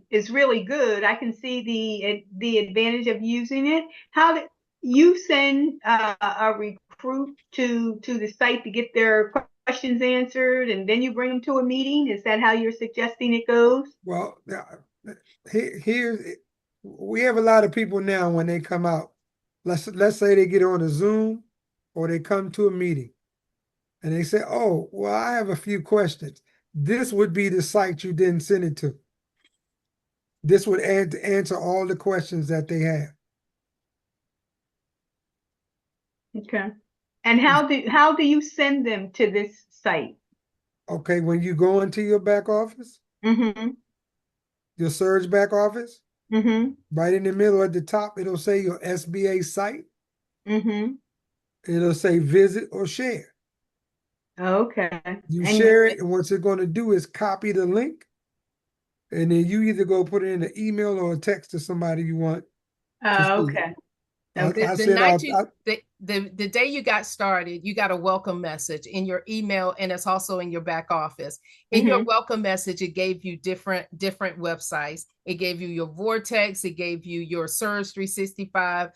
is really good. I can see the advantage of using it. How do you send a recruit to the site to get their questions answered, and then you bring them to a meeting? Is that how you're suggesting it goes? Well, here we have a lot of people now when they come out. Let's say they get on a Zoom or they come to a meeting and they say, "Oh, well, I have a few questions." This would be the site you didn't send it to. This would answer all the questions that they have. Okay. And how do you send them to this site? Okay, when you go into your back office, your Surge back office, right in the middle at the top, it'll say your SBA site. It'll say visit or share. Okay. You share it, and what you're going to do is copy the link, and then you either go put it in an email or a text to somebody you want. Okay. The day you got started, you got a welcome message in your email, and it's also in your back office. In your welcome message, it gave you different websites. It gave you your Vortex. It gave you your Surge 365,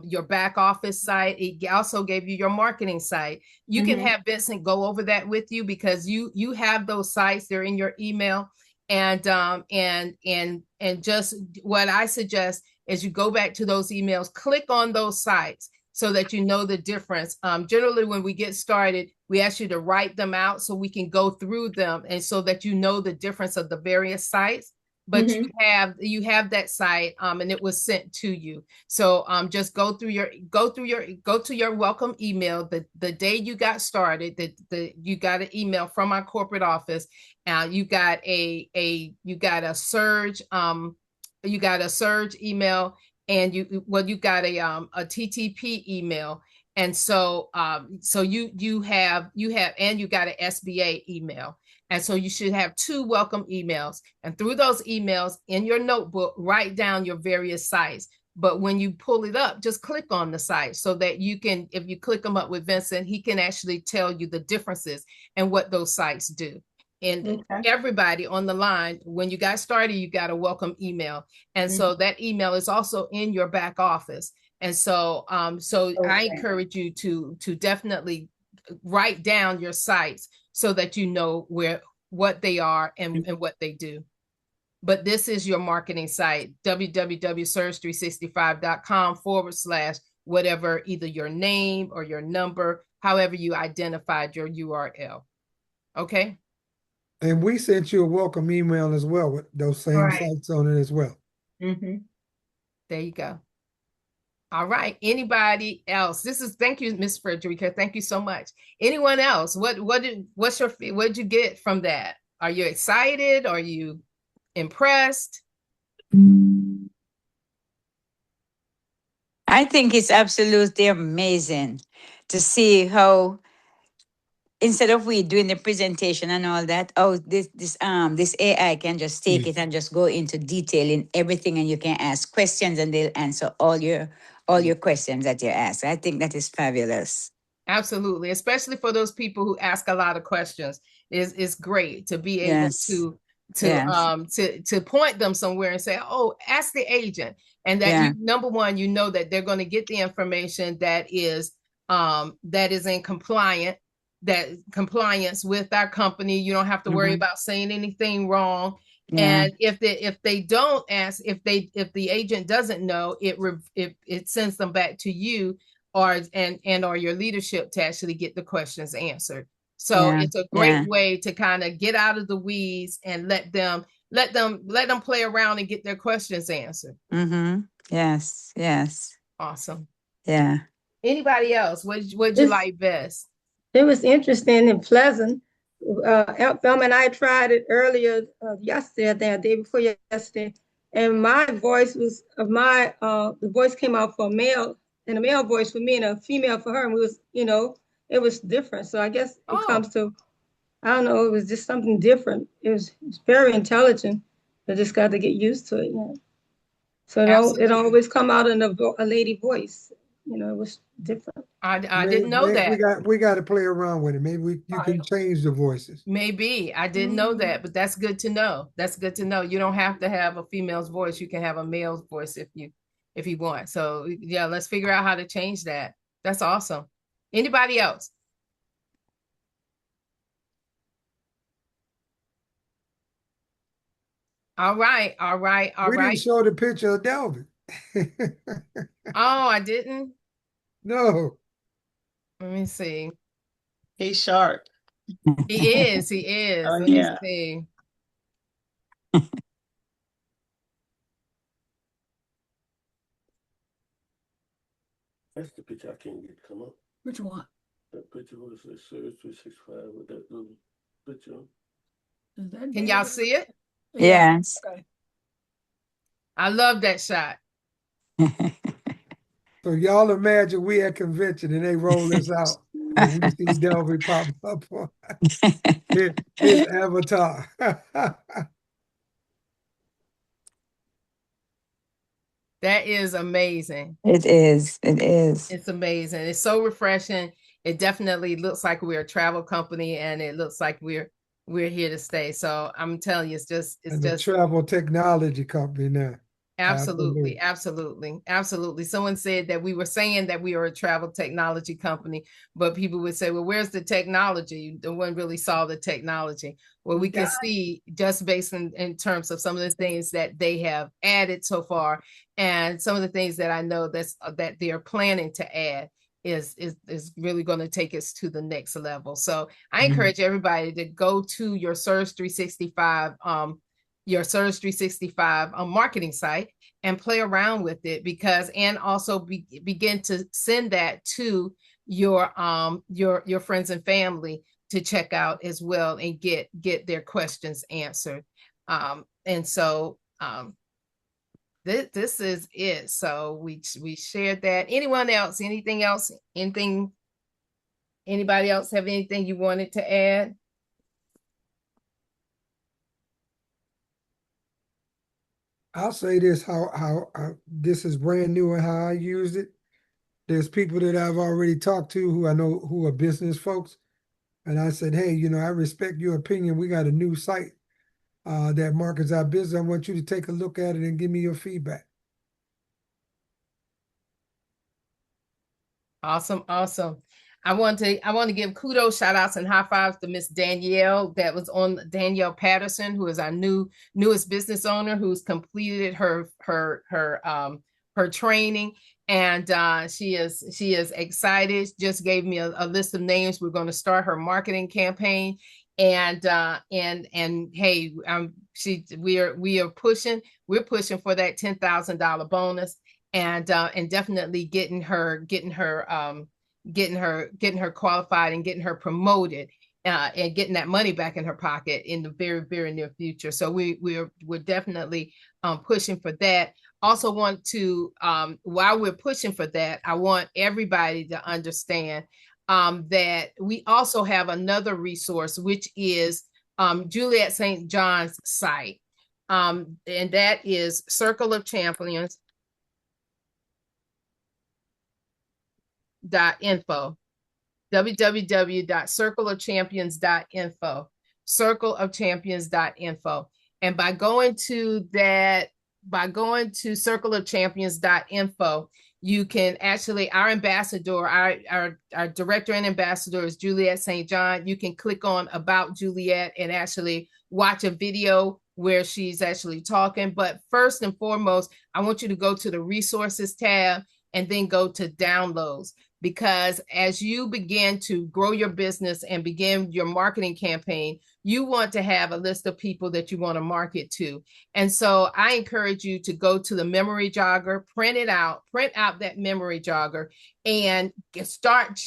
your back office site. It also gave you your marketing site. You can have Vincent go over that with you because you have those sites. They're in your email, and just what I suggest as you go back to those emails, click on those sites so that you know the difference. Generally, when we get started, we ask you to write them out so we can go through them and so that you know the difference of the various sites. But you have that site, and it was sent to you. So just go to your welcome email the day you got started. You got an email from our corporate office. You got a Surge. You got a Surge email, and you got a TTP email, and so you have and you got an SBA email, and so you should have 2 welcome emails, and through those emails in your notebook write down your various sites. But when you pull it up, just click on the site so that you can, if you click them up with Vincent, he can actually tell you the differences and what those sites do. And everybody on the line, when you got started, you got a welcome email. And so that email is also in your back office. And so I encourage you to definitely write down your sites so that you know what they are and what they do. But this is your marketing site, www.surge365.com/ whatever, either your name or your number, however you identified your URL. Okay. And we sent you a welcome email as well with those same sites on it as well. There you go. All right. Anybody else? Thank you, Miss Frederica. Thank you so much. Anyone else? What did you get from that? Are you excited? Are you impressed? I think it's absolutely amazing to see how instead of we doing the presentation and all that, oh, this AI can just take it and just go into detail in everything, and you can ask questions and they'll answer all your questions that you ask. I think that is fabulous. Absolutely, especially for those people who ask a lot of questions. It's great to be able Yes. to point them somewhere and say, oh, ask the agent. And that Yeah. you, number one, you know that they're going to get the information that is in compliance with our company. You don't have to worry about saying anything wrong. Yeah. And if they don't ask, if the agent doesn't know, it sends them back to you or your leadership to actually get the questions answered. So Yeah. it's a Yeah. great way to kind of get out of the weeds and let them play around and get their questions answered. Mm-hmm. Yes. Yes. Awesome. Yeah. Anybody else? What'd you like best? It was interesting and pleasant. Thelma and I tried it earlier yesterday, the day before yesterday, and my voice was the voice came out for a male, and a male voice for me and a female for her, and it was different. So I guess it comes to, I don't know, it was just something different. It's very intelligent. I just got to get used to it. Yeah. So it don't always come out in a lady voice. It was different. I didn't know that. We got to play around with it. Maybe you can change the voices. Maybe I didn't know that, but that's good to know. That's good to know. You don't have to have a female's voice. You can have a male's voice if you want. So yeah, let's figure out how to change that. That's awesome. Anybody else? All right. We didn't show the picture of Delvin. Oh, I didn't? No. Let me see. He's sharp. He is. Oh, Let yeah. me see. That's the picture I can't get to come up. Which one? That picture was a Series 365 with that little picture. Can y'all see it? Yes. Okay. I love that shot. So y'all imagine we at convention and they roll this out and we see Delvin pop up on his avatar. That is amazing. It is. It is. It's amazing. It's so refreshing. It definitely looks like we're a travel company, and it looks like we're here to stay. So I'm telling you, it's just a travel technology company now. Absolutely. Someone said that we were saying that we are a travel technology company, but people would say, well, where's the technology? No one really saw the technology. Well, we can see just based in terms of some of the things that they have added so far, and some of the things that I know that they are planning to add is really going to take us to the next level. So I encourage everybody to go to your Surge 365 marketing site and play around with it, and also begin to send that to your friends and family to check out as well and get their questions answered. This is it. So we shared that. Anyone else? Anything else? Anybody else have anything you wanted to add? I'll say this, how this is brand new and how I used it. There's people that I've already talked to who I know who are business folks. And I said, hey, I respect your opinion. We got a new site that markets our business. I want you to take a look at it and give me your feedback. Awesome. I want to give kudos, shout outs, and high fives to Miss Danielle Danielle Patterson, who is our newest business owner, who's completed her training, and she is excited. Just gave me a list of names. We're going to start her marketing campaign, and hey, we are pushing. We're pushing for that $10,000 bonus, and definitely getting her qualified and getting her promoted, and getting that money back in her pocket in the very, very near future. So we're definitely pushing for that. Also want to, while we're pushing for that, I want everybody to understand that we also have another resource, which is Juliet St. John's site. And that is Circle of Champions .info, www.circleofchampions.info, circleofchampions.info. And by going to circleofchampions.info, you can actually, our ambassador, our director and ambassador is Juliet St. John. You can click on About Juliet and actually watch a video where she's actually talking. But first and foremost, I want you to go to the resources tab and then go to downloads, because as you begin to grow your business and begin your marketing campaign, you want to have a list of people that you want to market to. And so I encourage you to go to the memory jogger, print out that memory jogger, and start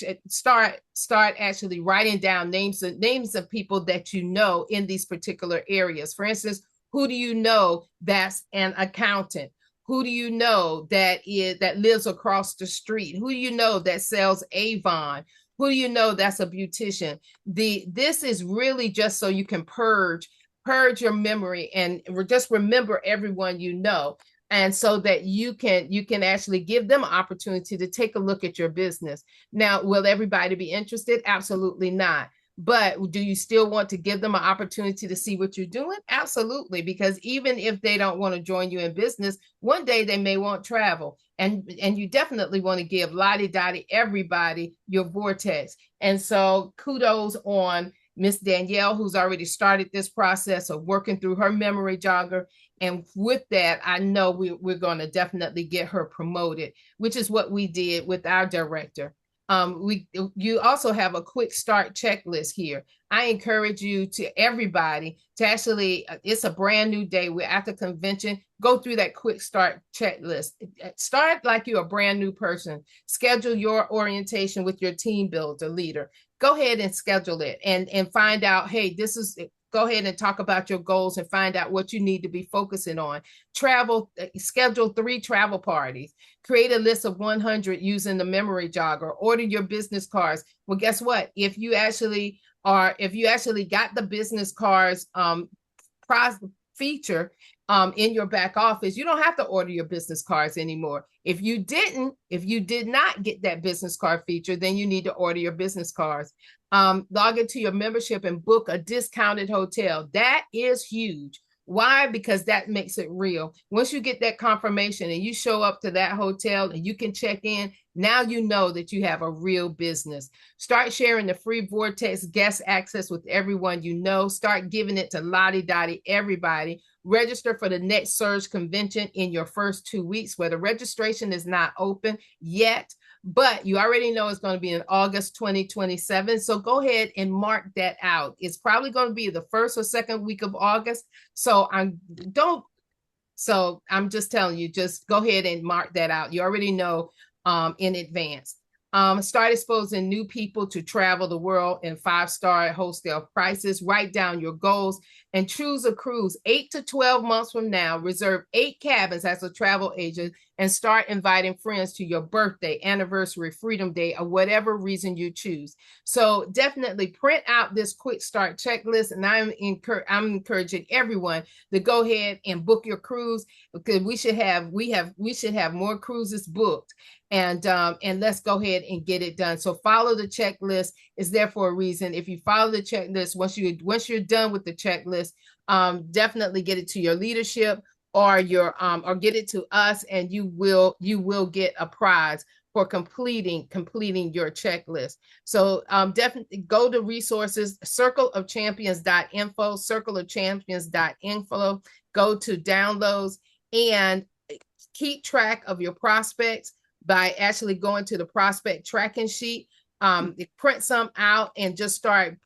actually writing down names of people that you know in these particular areas. For instance, who do you know that's an accountant? Who do you know that lives across the street? Who do you know that sells Avon? Who do you know that's a beautician? This is really just so you can purge your memory and just remember everyone you know, and so that you can actually give them an opportunity to take a look at your business. Now, will everybody be interested? Absolutely not. But do you still want to give them an opportunity to see what you're doing? Absolutely, because even if they don't want to join you in business, one day they may want travel. And you definitely want to give lottie-dottie everybody your vortex. And so kudos on Miss Danielle, who's already started this process of working through her memory jogger. And with that, I know we're going to definitely get her promoted, which is what we did with our director. You also have a quick start checklist here. I encourage you everybody to actually, it's a brand new day. We're at the convention. Go through that quick start checklist. Start like you're a brand new person. Schedule your orientation with your team builder leader. Go ahead and schedule it and find out, hey, go ahead and talk about your goals and find out what you need to be focusing on. Schedule 3 travel parties. Create a list of 100 using the memory jogger. Order your business cards. Well, guess what? If you actually got the business cards feature in your back office, you don't have to order your business cards anymore. If you did not get that business card feature, then you need to order your business cards. Log into your membership and book a discounted hotel. That is huge. Why? Because that makes it real. Once you get that confirmation and you show up to that hotel and you can check in, now you know that you have a real business. Start sharing the free Vortex guest access with everyone you know. Start giving it to lottie-dottie everybody. Register for the next Surge convention in your first 2 weeks, where the registration is not open yet, but you already know it's going to be in August 2027. So go ahead and mark that out. It's probably going to be the first or second week of August. So I'm just telling you, just go ahead and mark that out. You already know in advance. Start exposing new people to travel the world in 5-star hostel prices. Write down your goals and choose a cruise. 8 to 12 months from now, reserve 8 cabins as a travel agent and start inviting friends to your birthday, anniversary, Freedom Day, or whatever reason you choose. So definitely print out this quick start checklist, and I'm encouraging everyone to go ahead and book your cruise, because we should have more cruises booked. And let's go ahead and get it done. So follow the checklist. It's there for a reason. If you follow the checklist, once you're done with the checklist, definitely get it to your leadership or get it to us, and you will get a prize for completing your checklist. So definitely go to resources, circleofchampions.info, circleofchampions.info, go to downloads and keep track of your prospects by actually going to the prospect tracking sheet. Print some out and just start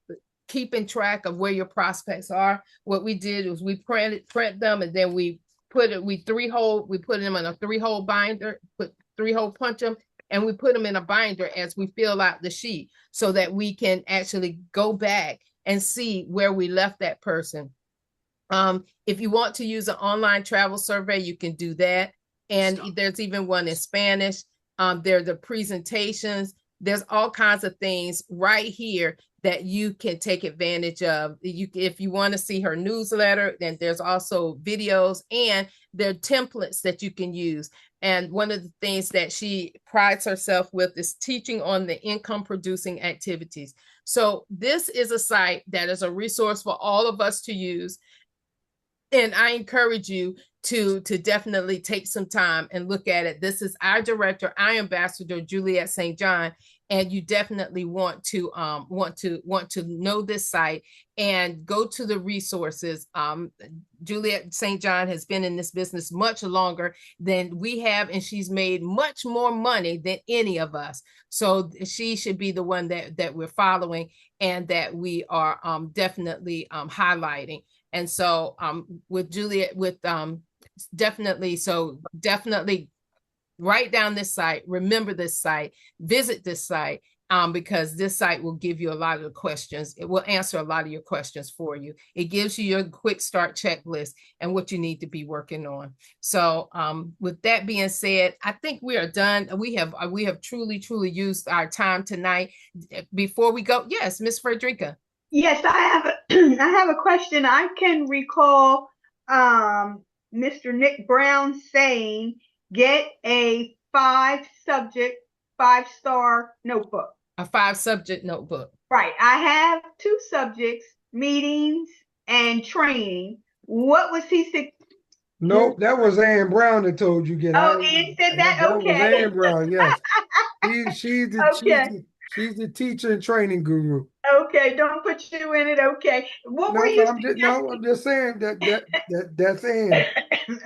keeping track of where your prospects are. What we did was we print them, and then we put them in a 3-hole binder, put 3-hole punch them, and we put them in a binder as we fill out the sheet, so that we can actually go back and see where we left that person. If you want to use an online travel survey, you can do that. And there's even one in Spanish. There are the presentations. there's all kinds of things right here that you can take advantage of. If you want to see her newsletter, then there's also videos and there are templates that you can use. And one of the things that she prides herself with is teaching on the income producing activities. So this is a site that is a resource for all of us to use. And I encourage you to definitely take some time and look at it. This is our director, our ambassador, Juliet St. John, and you definitely want to know this site and go to the resources. Juliet St. John has been in this business much longer than we have, and she's made much more money than any of us. So she should be the one that we're following and that we are definitely highlighting. And so with Juliet, with definitely write down this site, remember this site, visit this site, because this site will give you a lot of the questions. It will answer a lot of your questions for you. It gives you your quick start checklist and what you need to be working on. So with that being said, I think we are done. We have truly used our time tonight. Before we go, yes, Miss Frederica. Yes, I have I have a question. I can recall Mr. Nick Brown saying, get a 5-subject, 5-star notebook. A 5-subject notebook. Right. I have 2 subjects, meetings and training. What was he? Nope, that was Ann Brown that told you get. Oh, Ann said that? That Okay. was Ann Brown, yes. She's Okay. she's the teacher and training guru. Okay, don't put you in it. Okay. What were you suggesting? I'm just saying that's Ann.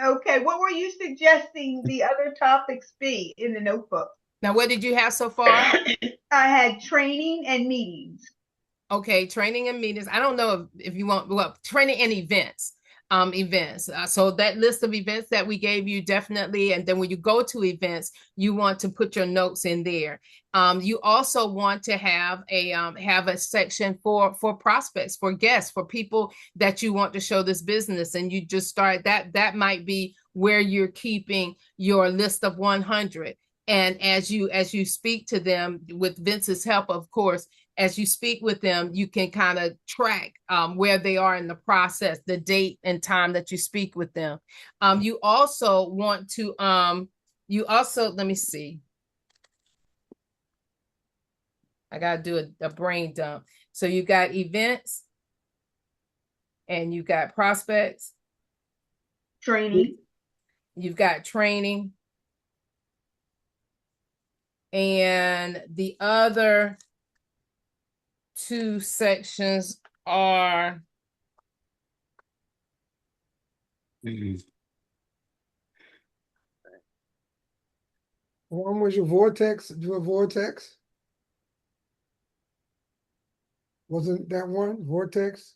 Okay, what were you suggesting the other topics be in the notebook? Now, what did you have so far? I had training and meetings. Okay, training and meetings. I don't know if you want, well, training and events. So that list of events that we gave you, definitely. And then when you go to events, you want to put your notes in there. You also want to have a section for prospects, for guests, for people that you want to show this business. And you just start that might be where you're keeping your list of 100. And as you speak to them, with Vince's help, of course, as you speak with them, you can kind of track where they are in the process, the date and time that you speak with them. You also want to, let me see. I got to do a brain dump. So you got events and you got prospects. Training. You've got training. And the other 2 sections are One was your vortex. Your vortex wasn't that one vortex?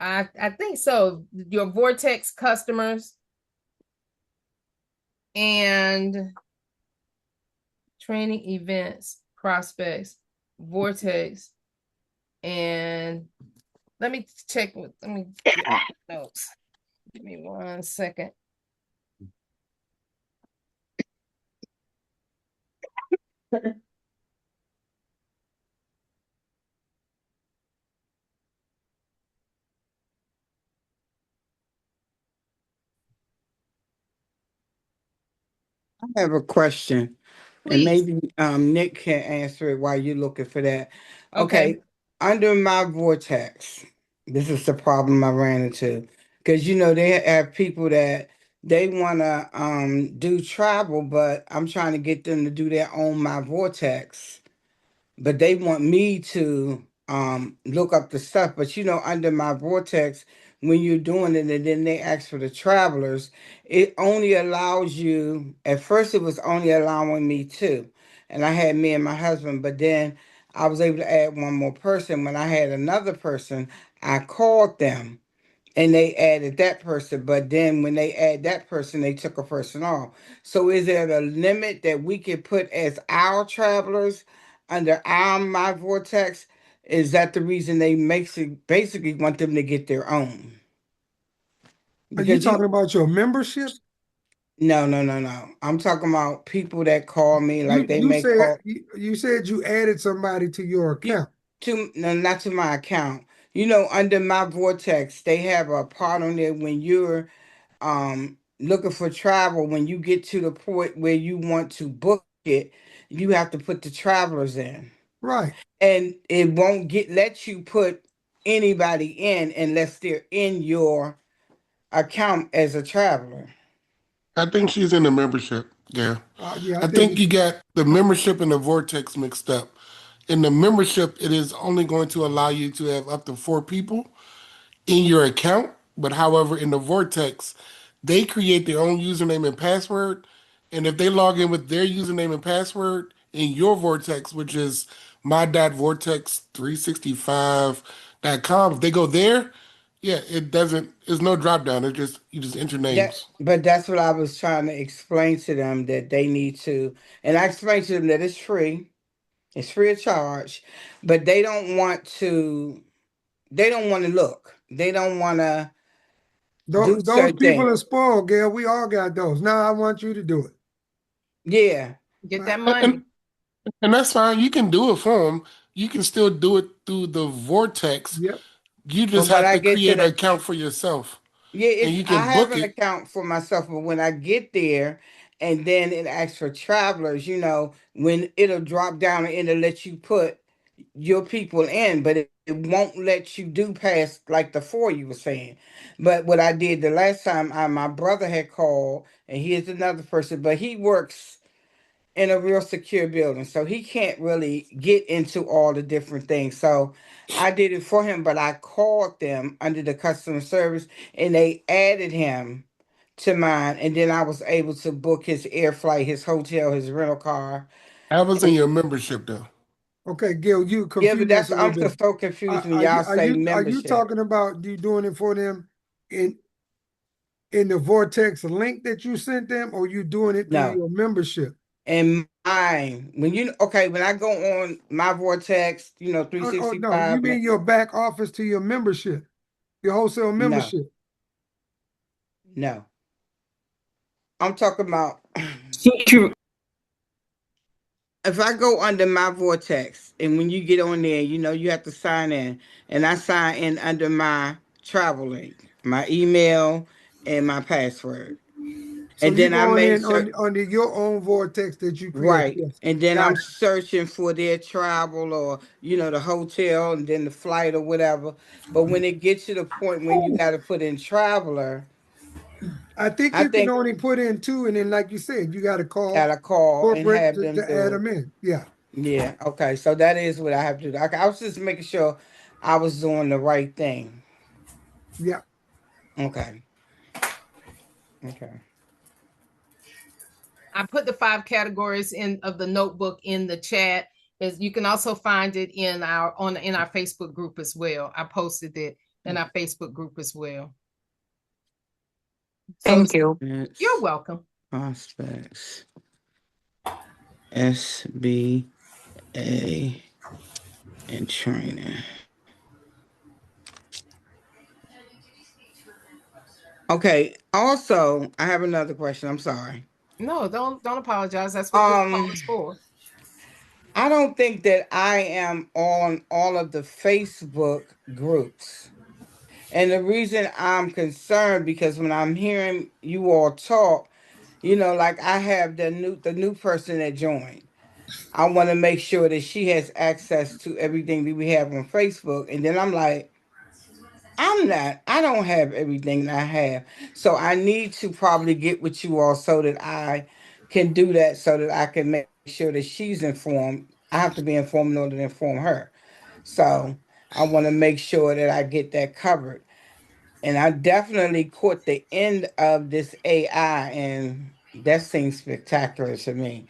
I think so. Your vortex customers and training events, prospects, vortex, and let me check with notes. Give me 1 second. I have a question. Please. And maybe Nick can answer it while you're looking for that. Okay. Under my vortex, this is the problem I ran into. Because they have people that they want to do travel, but I'm trying to get them to do their own my vortex. But they want me to look up the stuff. But under my vortex, when you're doing it and then they ask for the travelers, it only allows you, at first it was only allowing me 2. And I had me and my husband, but then I was able to add one more person. When I had another person, I called them and they added that person. But then when they add that person, they took a person off. So is there a limit that we can put as our travelers under our my vortex? Is that the reason they basically want them to get their own? Are you Because talking about your membership? No, no, no, no. I'm talking about people that call me, like You they you may said call you said you added somebody to your you account. to no, not to my account. You know, under my vortex, they have a part on there when you're looking for travel. When you get to the point where you want to book it, you have to put the travelers in, Right. and it won't get let you put anybody in unless they're in your account as a traveler. I think she's in the membership. Yeah. Yeah, I I think think it's you got the membership and the vortex mixed up. In the membership, it is only going to allow you to have up to 4 people in your account. But however, in the vortex, they create their own username and password. And if they log in with their username and password in your vortex, which is my.vortex365.com, if they go there, yeah, it doesn't, it's no drop down. It just, you just enter That, names. but that's what I was trying to explain to them that they need to, and I explained to them that it's free of charge, but they don't want to. They don't want to look. They don't want to do those certain people things. are spoiled, Gail. We all got those. Now I want you to do it. Yeah, Get that And, money. and that's fine. You can do it for them. You can still do it through the vortex. Yep. You but just when have I to get to create an the account for yourself yeah, and it's you I can have book an it. account for myself, but when I get there and then it asks for travelers, when it'll drop down and it'll let you put your people in, but it won't let you do past like the four you were saying. But what I did the last time, my brother had called, and he is another person, but he works in a real secure building, so he can't really get into all the different things. So I did it for him, but I called them under the customer service, and they added him to mine, and then I was able to book his air flight, his hotel, his rental car. That was in your membership though. Okay, Gail, you Yeah, but confused us that's a little I'm bit. so confused when Are you y'all are say you are you membership. talking about you doing it for them in in the Vortex link that you sent them, or you doing it through No. your membership? And mine, when I go on my vortex, Oh no, you 365, mean your back office to your membership, your wholesale no, membership. no. I'm talking about So if you if I go under my vortex, and when you get on there, you have to sign in, and I sign in under my travel link, my email, and my password, So and you then I going made in sure. on under your own vortex that you create. Right. Yes, And then got I'm it. searching for their travel, or, the hotel and then the flight or whatever. But when it gets to the point when you got to put in traveler, I think I you can think only put in two, and then like you said, you got to got call to call and corporate have them to add do it. them in. Yeah, Yeah. Okay. So that is what I have to do. I was just making sure I was doing the right thing. yeah. Okay. Okay. I put the 5 categories in of the notebook in the chat. Is you can also find it in our Facebook group as well. I posted it in our Facebook group as well. So Thank you. you're It's welcome. prospects. SBA and training. Okay. Also, I have another question. I'm sorry. No, don't apologize. That's what this call Um, is for. I don't think that I am on all of the Facebook groups. And the reason I'm concerned because when I'm hearing you all talk, like I have the new person that joined. I want to make sure that she has access to everything that we have on Facebook. And then I'm like, I don't have everything that I have. So I need to probably get with you all so that I can do that so that I can make sure that she's informed. I have to be informed in order to inform her. So I want to make sure that I get that covered. And I definitely caught the end of this AI, and that seems spectacular to me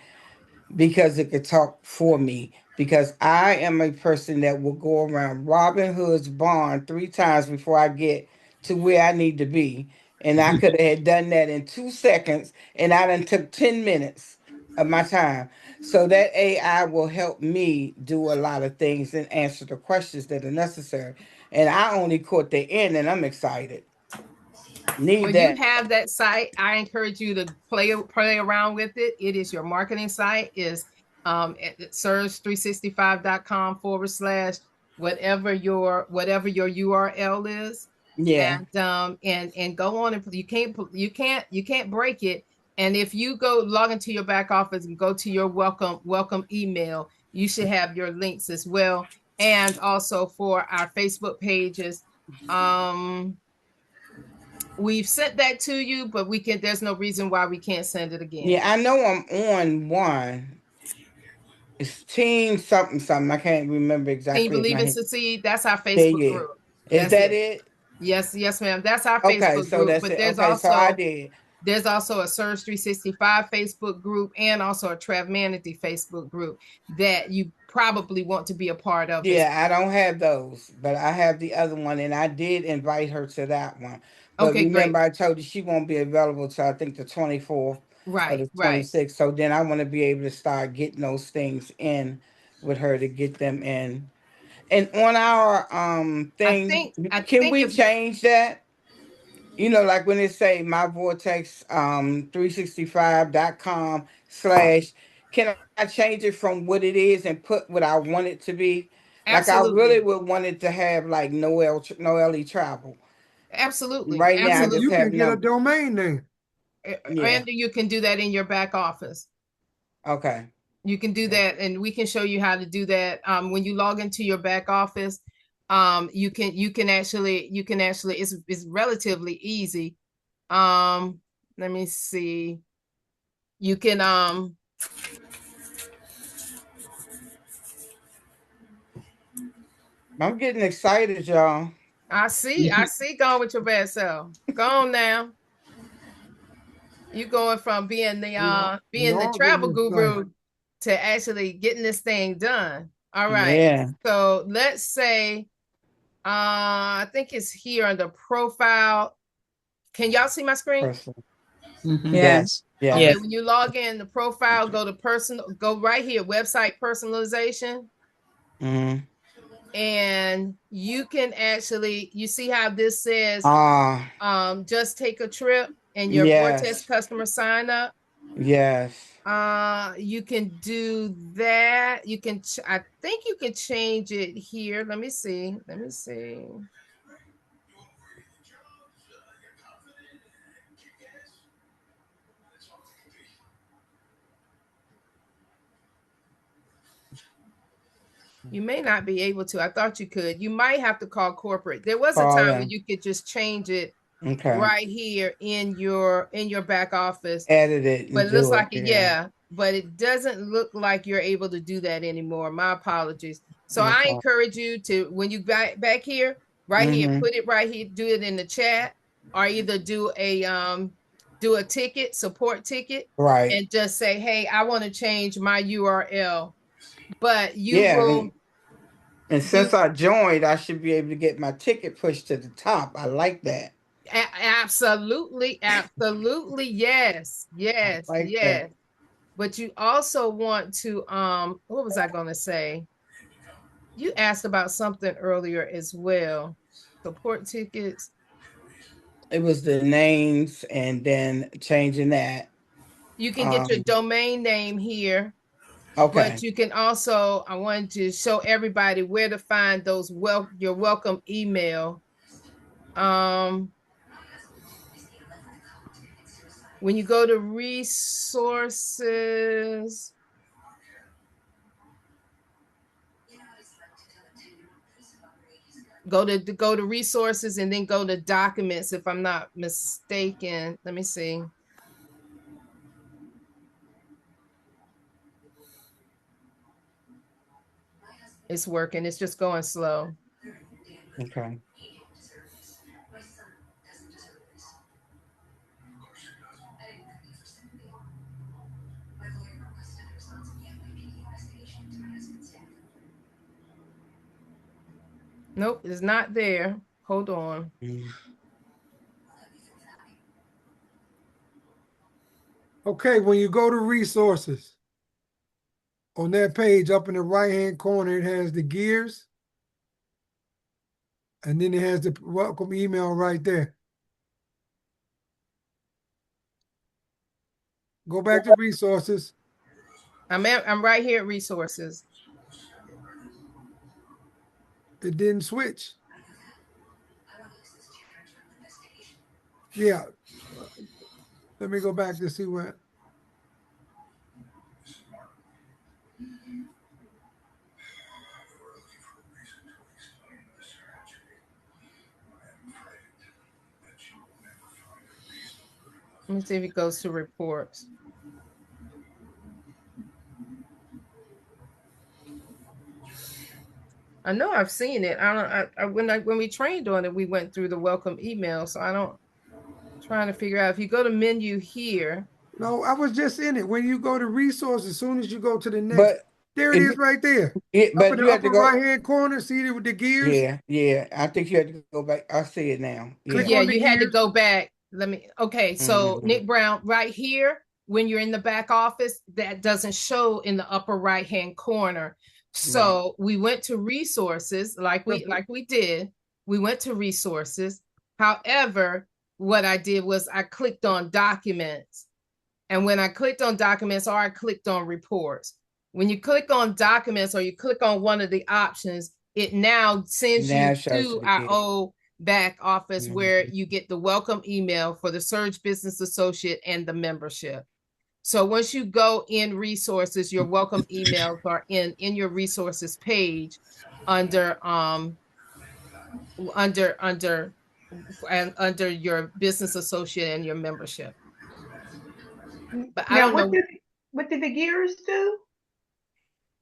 because it could talk for me. Because I am a person that will go around Robin Hood's barn 3 times before I get to where I need to be. And I could have done that in 2 seconds, and I done took 10 minutes of my time. So that AI will help me do a lot of things and answer the questions that are necessary. And I only caught the end, and I'm excited. Need When you that. have that site, I encourage you to play around with it. It is your marketing site. Is at surge365.com / whatever your URL is, Yeah. and go on, and you can't break it. And if you go log into your back office and go to your welcome email, you should have your links as well. And also for our Facebook pages. We've sent that to you, but there's no reason why we can't send it again. Yeah, I know I'm on one. It's team something something. I can't remember Can you exactly in my believe and head. succeed? That's our Yeah, Facebook yeah. group. Is That's that it. it? Yes, yes, ma'am. That's our Okay, Facebook so group. that's But it. there's Okay, so I also did. there's also a Surge 365 Facebook group and also a Travmanity Facebook group that you probably want to be a part of as Yeah, I don't have those, but I have the other one, and I did invite her to that one. well. But Okay, remember, great. I told you she won't be available till I think the 24th or Right, the right. 26th. So then I want to be able to start getting those things in with her to get them in. And on our I thing, think I can think we if change that? You know, like when it say my vortex 365.com / can I change it from what it is and put what I want it to be? Like I really absolutely, would want it to have like no LE travel. absolutely, Right now I just You absolutely. have can get a numbers. domain name. Yeah. And you can do that in your back office. Okay. You can do Okay. that, and we can show you how to do that. When you log into your back office, you can actually it's relatively easy. Let me see. You can I'm getting excited, y'all. I see going with your bad self. Go on now. You going from being the We being the all getting travel excited. guru to actually getting this thing done. All right. Yeah. So let's say I think it's here under profile. Can y'all see my screen? Personal. Mhm. Yeah. Yes. Okay, Yes. when you log in the profile, go to personal, go right here, website personalization, Mm-hmm. and you can actually you see how this says Ah, just take a trip and your Vortex yes. customer sign up. Yes. You can do that. I think you can change it here. Let me see. Let me see. You may not be able to. I thought you could. You might have to call corporate. There was a Call time when them. you could just change it Okay. right here in your back office. Edit it But and it looks do it. like it, Yeah. yeah, but it doesn't look like you're able to do that anymore. My apologies. So I Okay. encourage you to, when you back here, right here, Mm-hmm. put it right here, do it in the chat, or either do a ticket, support ticket, Right. and just say, hey, I want to change my URL. But you Yeah. will And you since I joined, I should be able to get my ticket pushed to the top. I like that. absolutely, absolutely, yes, I yes, like that. yes. But you also want to what was I going to say? You asked about something earlier as well. Support tickets. It was the names and then changing that. You can get your Um, domain name here, but okay. you can also, I wanted to show everybody where to find those your welcome email. Um, when you go to resources, go to resources and then go to documents if I'm not mistaken. Let me see. It's working. It's just going slow. Okay. Nope, it's not there. Hold on. Mm. Okay, when you go to resources, on that page up in the right-hand corner, it has the gears, and then it has the welcome email right there. Go back to resources. I'm right here at resources. It didn't switch. Yeah. Let me go back to see what. Let me see if it goes to reports. I know I've seen it. When we trained on it, we went through the welcome email. So I don't trying to figure out if you go to menu here. No, I was just in it. When you go to resources, as soon as you go to the next, But there it if is right there. Up in but the you have to upper go. right hand corner, see it with the gears? Yeah, yeah. I think you have to go back. I see it now. Click Yeah. Yeah, on the you had to gears. go back. Okay, so Hmm. Nick Brown, right here, when you're in the back office, that doesn't show in the upper right-hand corner. Right. So we went to resources like we did. We went to resources. However, what I did was I clicked on documents. And when I clicked on documents or I clicked on reports, when you click on documents or you click on one of the options, it now sends Now you it shows to it our again. old back office where Mhm. you get the welcome email for the Surge Business Associate and the membership. So once you go in resources, your welcome emails are in your resources page under under and under your business associate and your membership. But I Now, don't know. what did the gears do?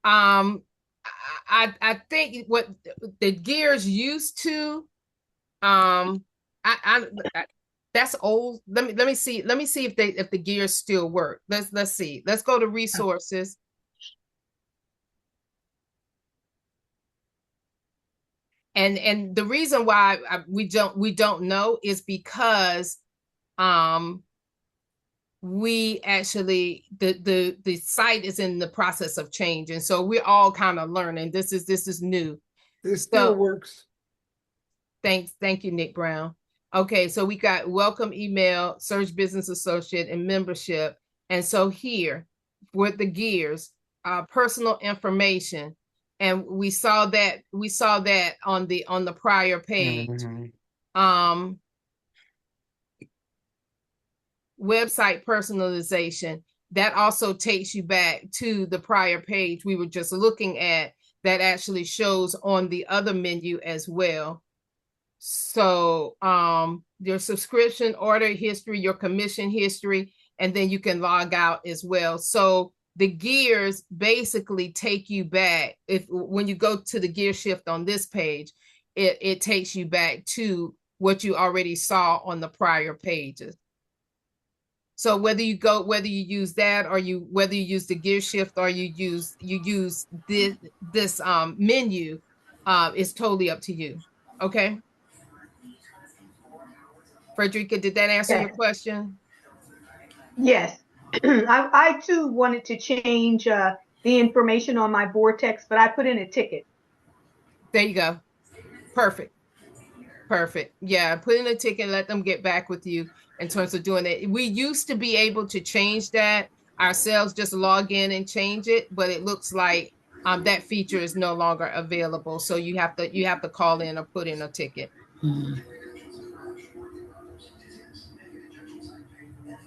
Um, I think what the gears used to I that's old. Let me see if the gears still work. Let's see. Let's go to resources. And the reason why we don't know is because um we actually the site is in the process of change, and so we're all kind of learning. This is new. It still So works. thank you, Nick Brown. Okay, so we got welcome email, Surge Business Associate, and membership. And so here with the gears, personal information, and we saw that on the prior page. Mhm. Um, website personalization, that also takes you back to the prior page we were just looking at that actually shows on the other menu as well. So your subscription order history, your commission history, and then you can log out as well. So the gears basically take you back. If when you go to the gear shift on this page, it takes you back to what you already saw on the prior pages. So whether you use that or whether you use the gear shift or you use this menu, it's totally up to you. Okay. Frederica, did that answer your Yes. question? Yes. I too wanted to change the information on my vortex, but I put in a ticket. There you go. Perfect. Perfect. Yeah, put in a ticket, let them get back with you in terms of doing it. We used to be able to change that ourselves, just log in and change it, but it looks like that feature is no longer available. So you have to call in or put in a ticket. Mhm.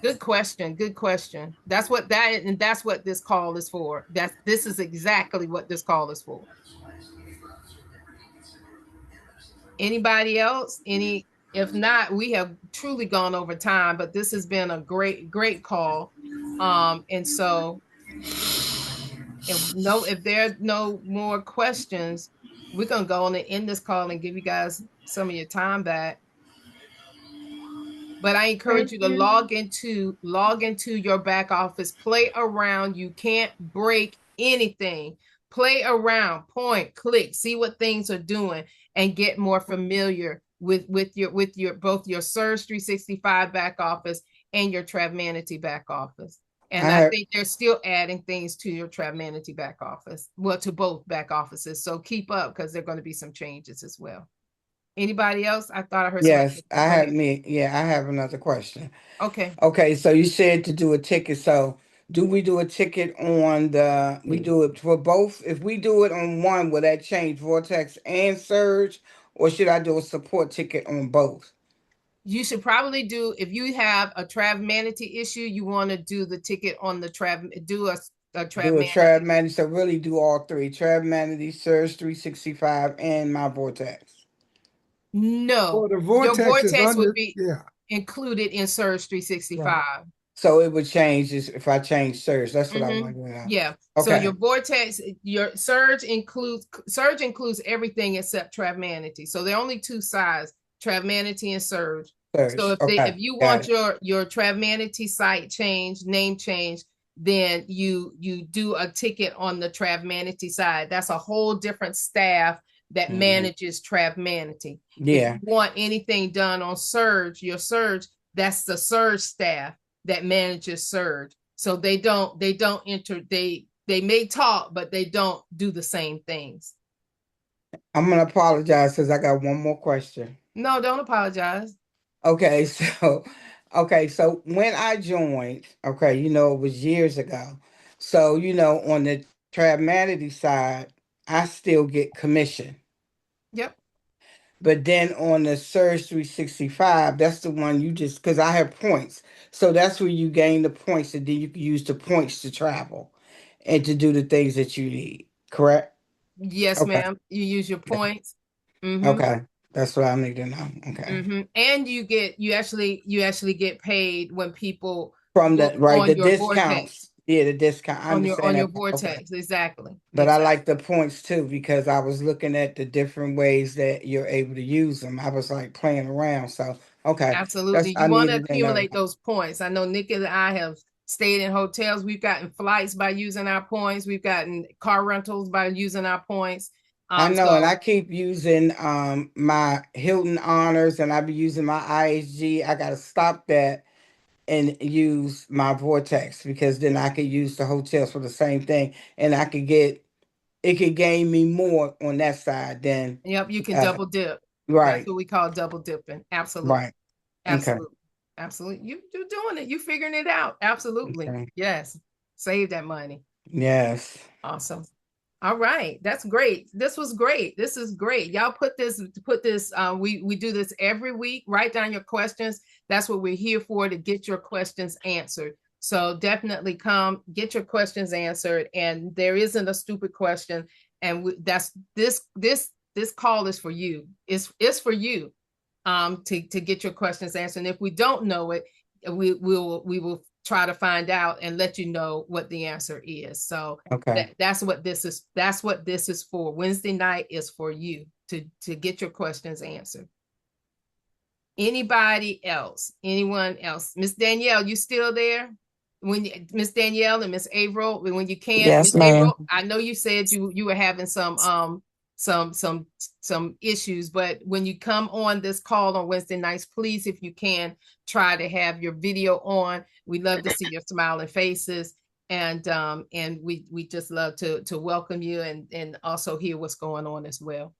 Good question. Good question. That's what this call is for. This is exactly what this call is for. Anybody else? If not, we have truly gone over time, but this has been a great call. And so if there are no more questions, we're gonna go on and end this call and give you guys some of your time back. But I encourage Thank you to you. log into your back office, play around. You can't break anything. Play around, point, click, see what things are doing, and get more familiar with your both your Surge 365 back office and your Travmanity back office. I And I have think they're still adding things to your Travmanity back office, well, to both back offices. So keep up because there are going to be some changes as well. Anybody else? I thought I heard somebody. Yes, I Go have ahead. me. Yeah, I have another question. Okay. Okay, so you said to do a ticket. So do we do a ticket on we do it for both? If we do it on one, will that change Vortex and Surge? Or should I do a support ticket on both? You should probably do, if you have a Trav Manatee issue, you want to do the ticket on the Trav, do a Trav Do a Trav Manatee. Manatee. So really do all three. Trav Manatee, Surge 365, and my Vortex. No, Well, the your vortex is vortex would under, be yeah, included in Surge right. 365. So it would change if I change Surge. That's what I Mm-hmm. want to know. Yeah. So your Okay. vortex, your Surge includes everything except Trav Manatee. So there are only two sides, Trav Manatee and Surge. So Surge. if Okay. you Got want it. your Trav Manatee site change, name change, then you do a ticket on the Trav Manatee side. That's a whole different staff that Mhm. manages Trav Manatee. If you Yeah. want anything done on Surge, your Surge, that's the Surge staff that manages Surge. So they don't enter, they may talk, but they don't do the same things. I'm gonna apologize because I got one more question. No, don't apologize. Okay, so when I joined, okay, it was years ago. So, on the Trav side, I still get commission. Yep. But then on the Surge 365, that's the one you just because I have points. So that's where you gain the points, and then you can use the points to travel and to do the things that you need. Correct? Yes, Okay. ma'am. You use your points. Mm-hmm. Okay. That's what I need to know. Okay. Mm-hmm. And you actually get paid when people From book the right, on the your vortex. discounts. Yeah, the discount. I On understand your that part. Okay. vortex. Exactly. But I Exactly. like the points too because I was looking at the different ways that you're able to use them. I was like playing around. So okay. Absolutely. That's You I want to needed to know. accumulate those points. I know Nikki and I have stayed in hotels. We've gotten flights by using our points. We've gotten car rentals by using our points. I know, and I So keep using my Hilton Honors, and I be using my IHG. I gotta stop that and use my Vortex because then I could use the hotels for the same thing, and I could get it could gain me more on that side than yep, you can uh, double dip. That's right, what we call double dipping. Absolutely. right. Okay, Absolutely. Absolutely. You're doing it. You figuring it out. Absolutely. okay, Yes. Save that money. yes, Awesome. All right, that's great. This was great. This is great. Y'all put this. We do this every week. Write down your questions. That's what we're here for, to get your questions answered. So definitely come get your questions answered. And there isn't a stupid question. And that's this call is for you. It's for you to get your questions answered. And if we don't know it, we will try to find out and let you know what the answer is. So okay, that's what this is. That's what this is for. Wednesday night is for you to get your questions answered. Anybody else? Anyone else? Miss Danielle, you still there? Miss Danielle and Miss Averill, when you can, Yes, Miss ma'am. Averill, I know you said you were having some some issues, but when you come on this call on Wednesday nights, please, if you can, try to have your video on. We love to see your smiling faces, and we just love to welcome you and also hear what's going on as well.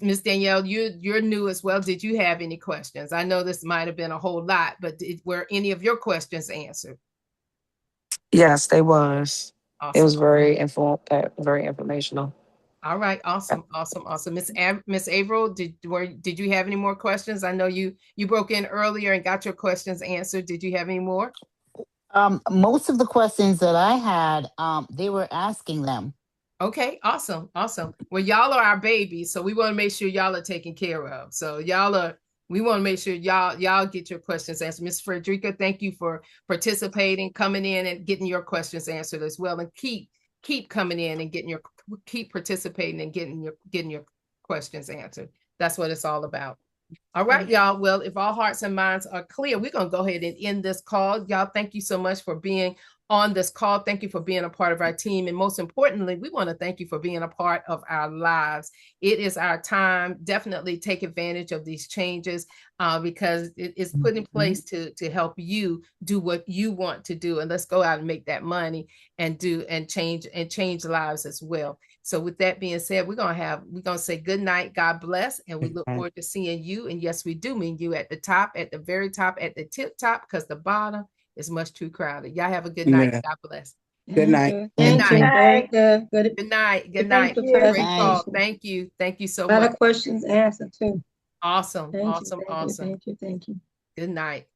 Miss Danielle, you're new as well. Did you have any questions? I know this might have been a whole lot, but were any of your questions answered? Yes, they was. It Awesome. was very very informational. All right, awesome, awesome, awesome. Miss Averill, did you have any more questions? I know you broke in earlier and got your questions answered. Did you have any more? Most of the questions that I had, they were asking them. Okay, awesome, awesome. Well, y'all are our babies, so we want to make sure y'all are taken care of. So we want to make sure y'all get your questions answered. Miss Frederica, thank you for participating, coming in and getting your questions answered as well. And keep coming in and keep participating and getting your questions answered. That's what it's all about. All right, y'all. Well, if all hearts and minds are clear, we're going to go ahead and end this call. Y'all, thank you so much for being on this call. Thank you for being a part of our team. And most importantly, we want to thank you for being a part of our lives. It is our time. Definitely take advantage of these changes because it is put in place to help you do what you want to do. And let's go out and make that money and change lives as well. So with that being said, we're gonna say good night, God bless, and we look forward to seeing you. And yes, we do mean you at the top, at the very top, at the tip top, because the bottom is much too crowded. Y'all have a good night. Yeah. God bless. Good night. Good Thank you. night. Very good. Good night. Good Thank night. you for the Great call. presentation. Thank you. Thank you so A lot much. of questions answered too. Awesome. Thank Awesome. you. Thank Awesome. you. Thank you. Thank you. Good night.